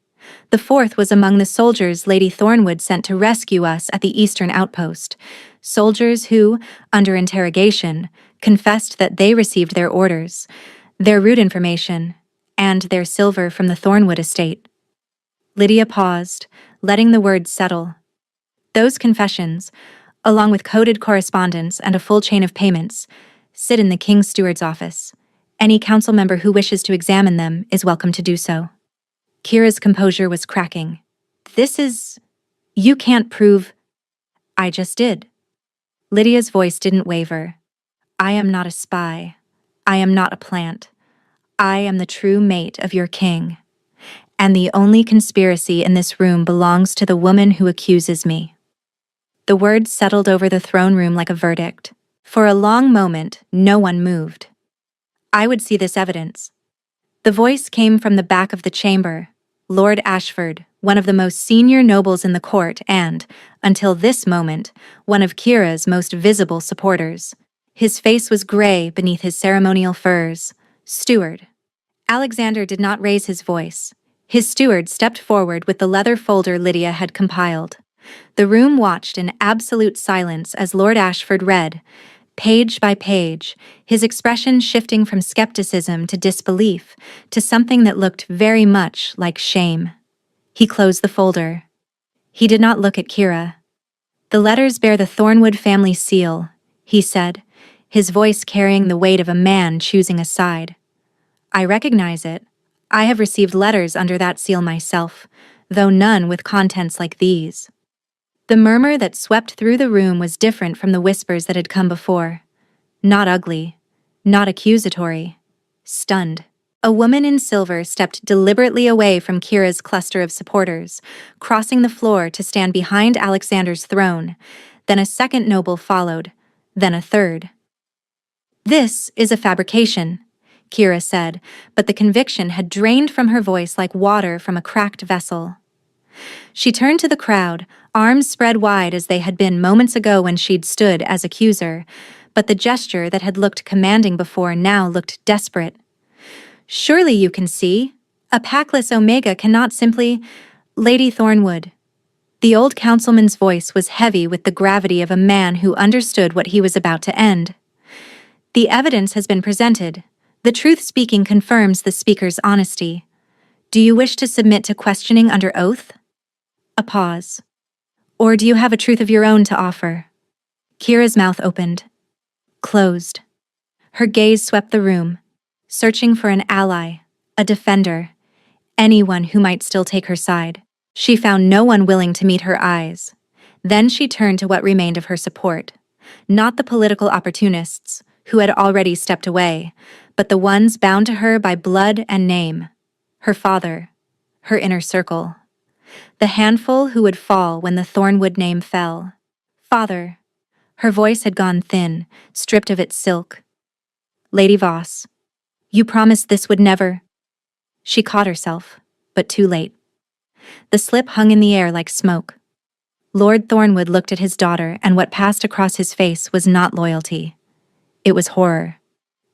The 4th was among the soldiers Lady Thornwood sent to rescue us at the eastern outpost. Soldiers who, under interrogation, confessed that they received their orders, their route information, and their silver from the Thornwood estate." Lydia paused, letting the words settle. "Those confessions, along with coded correspondence and a full chain of payments, sit in the King's Steward's office. Any council member who wishes to examine them is welcome to do so. Kira's composure was cracking. You can't prove. I just did. Lydia's voice didn't waver. I am not a spy. I am not a plant. I am the true mate of your king. And the only conspiracy in this room belongs to the woman who accuses me. The words settled over the throne room like a verdict. For a long moment, no one moved. I would see this evidence. The voice came from the back of the chamber. Lord Ashford, one of the most senior nobles in the court and, until this moment, one of Kira's most visible supporters. His face was gray beneath his ceremonial furs. Steward. Alexander did not raise his voice. His steward stepped forward with the leather folder Lydia had compiled. The room watched in absolute silence as Lord Ashford read, page by page, his expression shifting from skepticism to disbelief to something that looked very much like shame. He closed the folder. He did not look at Kira. The letters bear the Thornwood family seal, he said, his voice carrying the weight of a man choosing a side. I recognize it. I have received letters under that seal myself, though none with contents like these. The murmur that swept through the room was different from the whispers that had come before. Not ugly, not accusatory, stunned. A woman in silver stepped deliberately away from Kira's cluster of supporters, crossing the floor to stand behind Alexander's throne. Then a second noble followed, then a third. This is a fabrication, Kira said, but the conviction had drained from her voice like water from a cracked vessel. She turned to the crowd, arms spread wide as they had been moments ago when she'd stood as accuser, but the gesture that had looked commanding before now looked desperate. Surely you can see. A Packless Omega cannot simply— Lady Thornwood. The old councilman's voice was heavy with the gravity of a man who understood what he was about to end. The evidence has been presented. The truth speaking confirms the speaker's honesty. Do you wish to submit to questioning under oath? A pause. Or do you have a truth of your own to offer? Kira's mouth opened. Closed. Her gaze swept the room, searching for an ally, a defender, anyone who might still take her side. She found no one willing to meet her eyes. Then she turned to what remained of her support. Not the political opportunists, who had already stepped away, but the ones bound to her by blood and name. Her father, her inner circle. The handful who would fall when the Thornwood name fell. Father. Her voice had gone thin, stripped of its silk. Lady Voss. You promised this would never— She caught herself, but too late. The slip hung in the air like smoke. Lord Thornwood looked at his daughter, and what passed across his face was not loyalty. It was horror.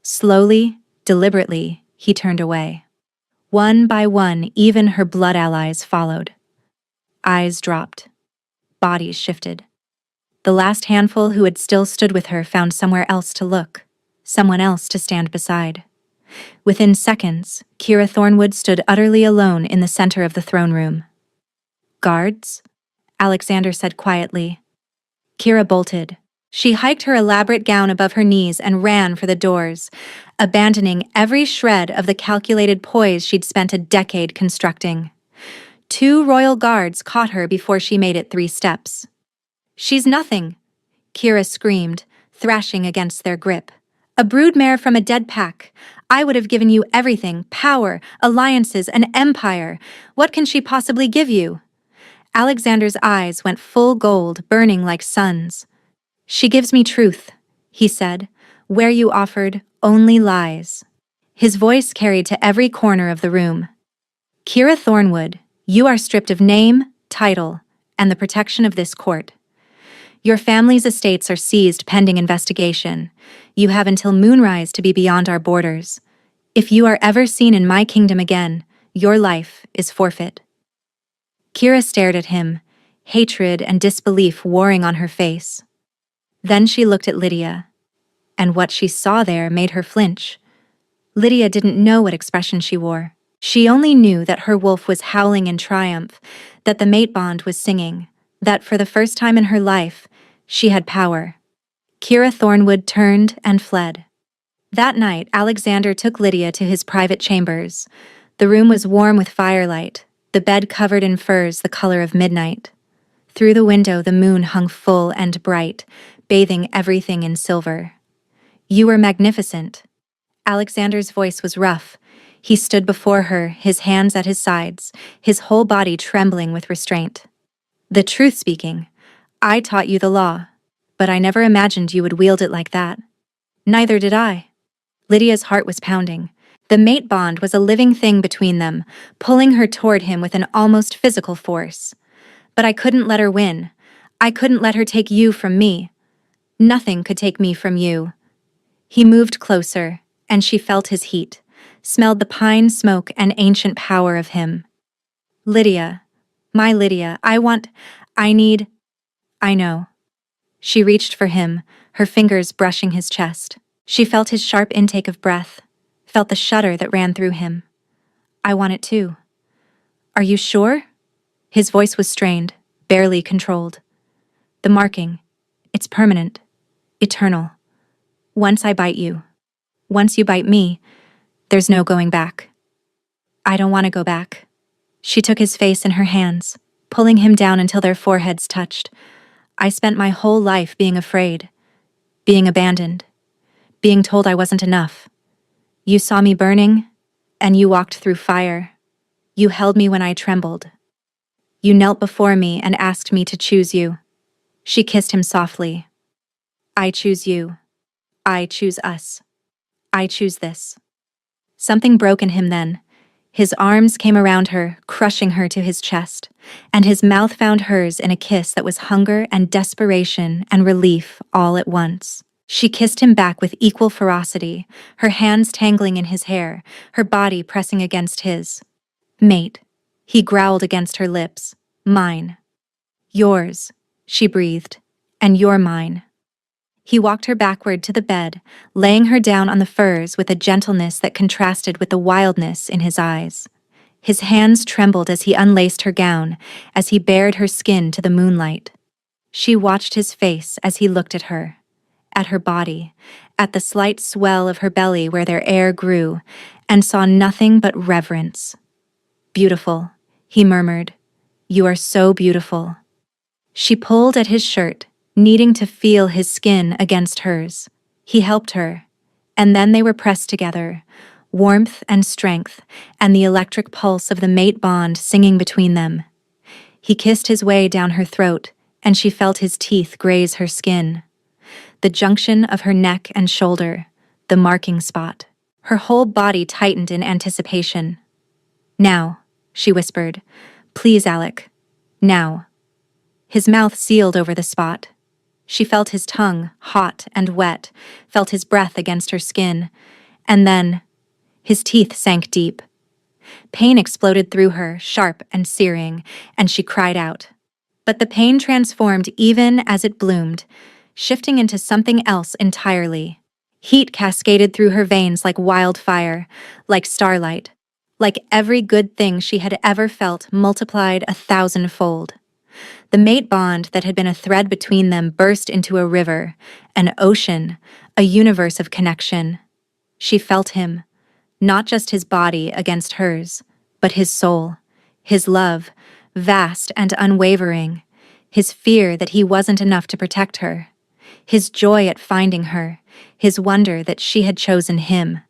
Slowly, deliberately, he turned away. One by one, even her blood allies followed. Eyes dropped. Bodies shifted. The last handful who had still stood with her found somewhere else to look, someone else to stand beside. Within seconds, Kira Thornwood stood utterly alone in the center of the throne room. Guards? Alexander said quietly. Kira bolted. She hiked her elaborate gown above her knees and ran for the doors, abandoning every shred of the calculated poise she'd spent a decade constructing. 2 royal guards caught her before she made it 3 steps. She's nothing, Kira screamed, thrashing against their grip. A broodmare from a dead pack. I would have given you everything— power, alliances, an empire. What can she possibly give you? Alexander's eyes went full gold, burning like suns. She gives me truth, he said, where you offered only lies. His voice carried to every corner of the room. Kira Thornwood, you are stripped of name, title, and the protection of this court. Your family's estates are seized pending investigation. You have until moonrise to be beyond our borders. If you are ever seen in my kingdom again, your life is forfeit. Kira stared at him, hatred and disbelief warring on her face. Then she looked at Lydia, and what she saw there made her flinch. Lydia didn't know what expression she wore. She only knew that her wolf was howling in triumph, that the mate bond was singing, that for the first time in her life, she had power. Kira Thornwood turned and fled. That night, Alexander took Lydia to his private chambers. The room was warm with firelight, the bed covered in furs the color of midnight. Through the window, the moon hung full and bright, bathing everything in silver. "You were magnificent." Alexander's voice was rough. He stood before her, his hands at his sides, his whole body trembling with restraint. "The truth speaking, I taught you the law, but I never imagined you would wield it like that." "Neither did I." Lydia's heart was pounding. The mate bond was a living thing between them, pulling her toward him with an almost physical force. But I couldn't let her win. I couldn't let her take you from me. Nothing could take me from you. He moved closer, and she felt his heat, smelled the pine smoke and ancient power of him. "Lydia, my Lydia, I know." She reached for him, her fingers brushing his chest. She felt his sharp intake of breath, felt the shudder that ran through him. "I want it too." "Are you sure?" His voice was strained, barely controlled. "The marking, it's permanent, eternal. Once I bite you, once you bite me, there's no going back." "I don't want to go back." She took his face in her hands, pulling him down until their foreheads touched. "I spent my whole life being afraid, being abandoned, being told I wasn't enough. You saw me burning, and you walked through fire. You held me when I trembled. You knelt before me and asked me to choose you." She kissed him softly. "I choose you. I choose us. I choose this." Something broke in him then. His arms came around her, crushing her to his chest, and his mouth found hers in a kiss that was hunger and desperation and relief all at once. She kissed him back with equal ferocity, her hands tangling in his hair, her body pressing against his. "Mate," he growled against her lips. "Mine." "Yours," she breathed, "and you're mine." He walked her backward to the bed, laying her down on the furs with a gentleness that contrasted with the wildness in his eyes. His hands trembled as he unlaced her gown, as he bared her skin to the moonlight. She watched his face as he looked at her body, at the slight swell of her belly where their air grew, and saw nothing but reverence. "Beautiful," he murmured. "You are so beautiful." She pulled at his shirt, needing to feel his skin against hers. He helped her, and then they were pressed together, warmth and strength, and the electric pulse of the mate bond singing between them. He kissed his way down her throat, and she felt his teeth graze her skin. The junction of her neck and shoulder, the marking spot. Her whole body tightened in anticipation. "Now," she whispered. "Please, Alec. Now." His mouth sealed over the spot. She felt his tongue, hot and wet, felt his breath against her skin, and then his teeth sank deep. Pain exploded through her, sharp and searing, and she cried out. But the pain transformed even as it bloomed, shifting into something else entirely. Heat cascaded through her veins like wildfire, like starlight, like every good thing she had ever felt multiplied 1,000-fold. The mate bond that had been a thread between them burst into a river, an ocean, a universe of connection. She felt him, not just his body against hers, but his soul, his love, vast and unwavering, his fear that he wasn't enough to protect her, his joy at finding her, his wonder that she had chosen him,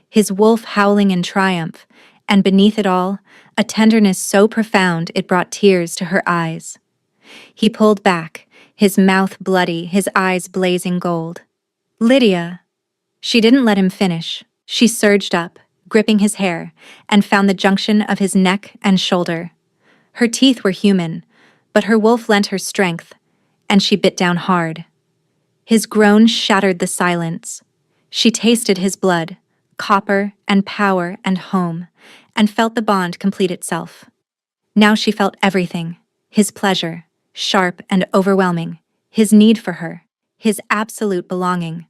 his wolf howling in triumph, and beneath it all, a tenderness so profound it brought tears to her eyes. He pulled back, his mouth bloody, his eyes blazing gold. "Lydia!" She didn't let him finish. She surged up, gripping his hair, and found the junction of his neck and shoulder. Her teeth were human, but her wolf lent her strength, and she bit down hard. His groan shattered the silence. She tasted his blood, copper and power and home, and felt the bond complete itself. Now she felt everything, his pleasure, sharp and overwhelming, his need for her, his absolute belonging.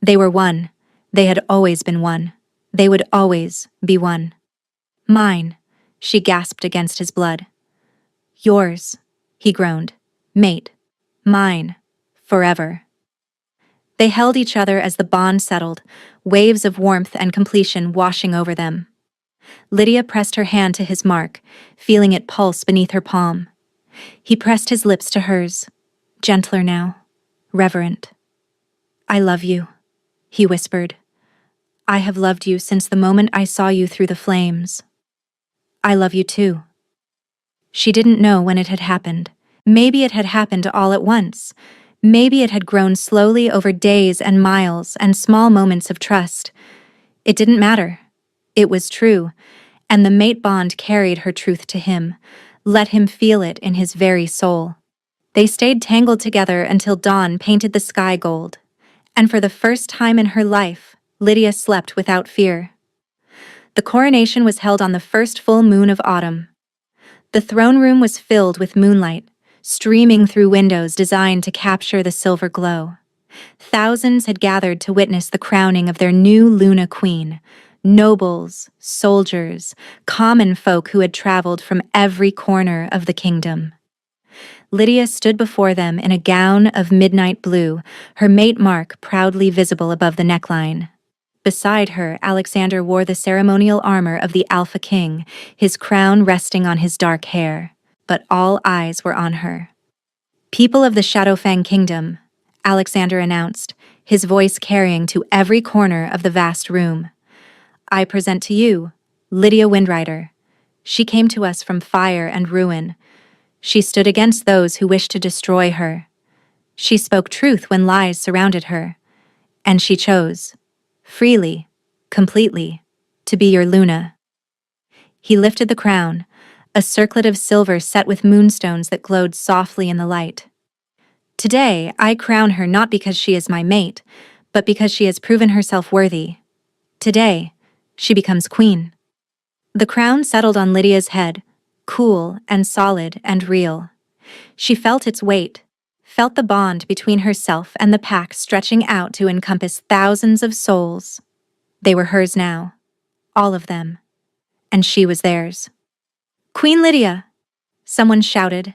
They were one. They had always been one. They would always be one. "Mine," she gasped against his blood. "Yours," he groaned. "Mate. Mine. Forever." They held each other as the bond settled, waves of warmth and completion washing over them. Lydia pressed her hand to his mark, feeling it pulse beneath her palm. He pressed his lips to hers, gentler now, reverent. "I love you," he whispered. "I have loved you since the moment I saw you through the flames. I love you too." She didn't know when it had happened. Maybe it had happened all at once. Maybe it had grown slowly over days and miles and small moments of trust. It didn't matter. It was true, and the mate bond carried her truth to him, let him feel it in his very soul. They stayed tangled together until dawn painted the sky gold, and for the first time in her life, Lydia slept without fear. The coronation was held on the first full moon of autumn. The throne room was filled with moonlight, streaming through windows designed to capture the silver glow. Thousands had gathered to witness the crowning of their new Luna Queen. Nobles, soldiers, common folk who had traveled from every corner of the kingdom. Lydia stood before them in a gown of midnight blue, her mate mark proudly visible above the neckline. Beside her, Alexander wore the ceremonial armor of the Alpha King, his crown resting on his dark hair. But all eyes were on her. "People of the Shadowfang Kingdom," Alexander announced, his voice carrying to every corner of the vast room. "I present to you Lydia Windrider. She came to us from fire and ruin. She stood against those who wished to destroy her. She spoke truth when lies surrounded her. And she chose, freely, completely, to be your Luna." He lifted the crown, a circlet of silver set with moonstones that glowed softly in the light. "Today, I crown her not because she is my mate, but because she has proven herself worthy. Today, she becomes queen." The crown settled on Lydia's head, cool and solid and real. She felt its weight, felt the bond between herself and the pack stretching out to encompass thousands of souls. They were hers now, all of them, and she was theirs. "Queen Lydia!" someone shouted,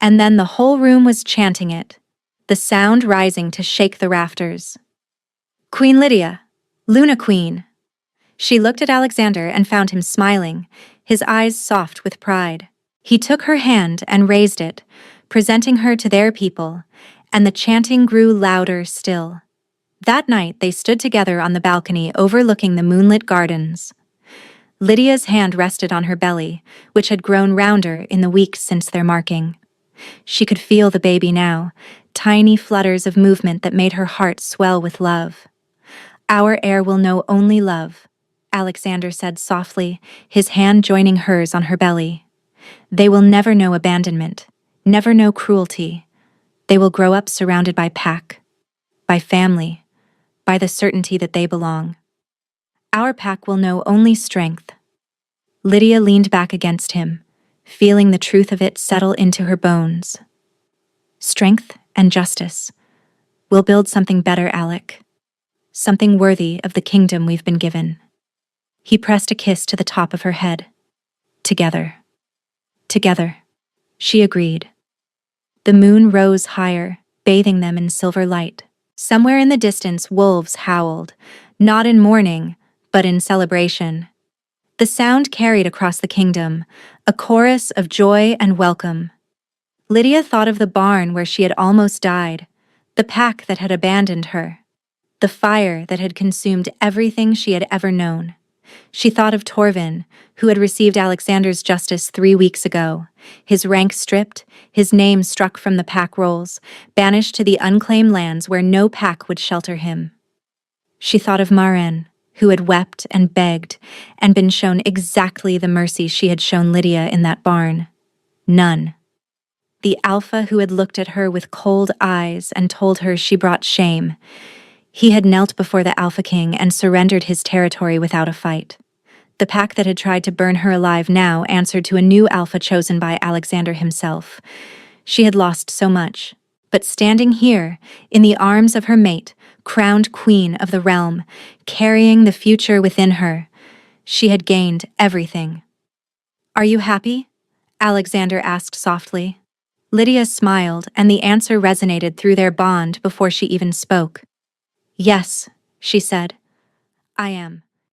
and then the whole room was chanting it, the sound rising to shake the rafters. "Queen Lydia! Luna Queen!" She looked at Alexander and found him smiling, his eyes soft with pride. He took her hand and raised it, presenting her to their people, and the chanting grew louder still. That night they stood together on the balcony overlooking the moonlit gardens. Lydia's hand rested on her belly, which had grown rounder in the weeks since their marking. She could feel the baby now, tiny flutters of movement that made her heart swell with love. "Our heir will know only love," Alexander said softly, his hand joining hers on her belly. "They will never know abandonment, never know cruelty. They will grow up surrounded by pack, by family, by the certainty that they belong. Our pack will know only strength." Lydia leaned back against him, feeling the truth of it settle into her bones. "Strength and justice. We'll build something better, Alec. Something worthy of the kingdom we've been given." He pressed a kiss to the top of her head. "Together. Together," she agreed. The moon rose higher, bathing them in silver light. Somewhere in the distance, wolves howled, not in mourning, but in celebration. The sound carried across the kingdom, a chorus of joy and welcome. Lydia thought of the barn where she had almost died, the pack that had abandoned her, the fire that had consumed everything she had ever known. She thought of Torvin, who had received Alexander's justice 3 weeks ago, his rank stripped, his name struck from the pack rolls, banished to the unclaimed lands where no pack would shelter him. She thought of Maren, who had wept and begged and been shown exactly the mercy she had shown Lydia in that barn. None. The Alpha who had looked at her with cold eyes and told her she brought shame. He had knelt before the Alpha King and surrendered his territory without a fight. The pack that had tried to burn her alive now answered to a new Alpha chosen by Alexander himself. She had lost so much, but standing here, in the arms of her mate, crowned queen of the realm, carrying the future within her, she had gained everything. "Are you happy?" Alexander asked softly. Lydia smiled, and the answer resonated through their bond before she even spoke. Yes, she said. I am.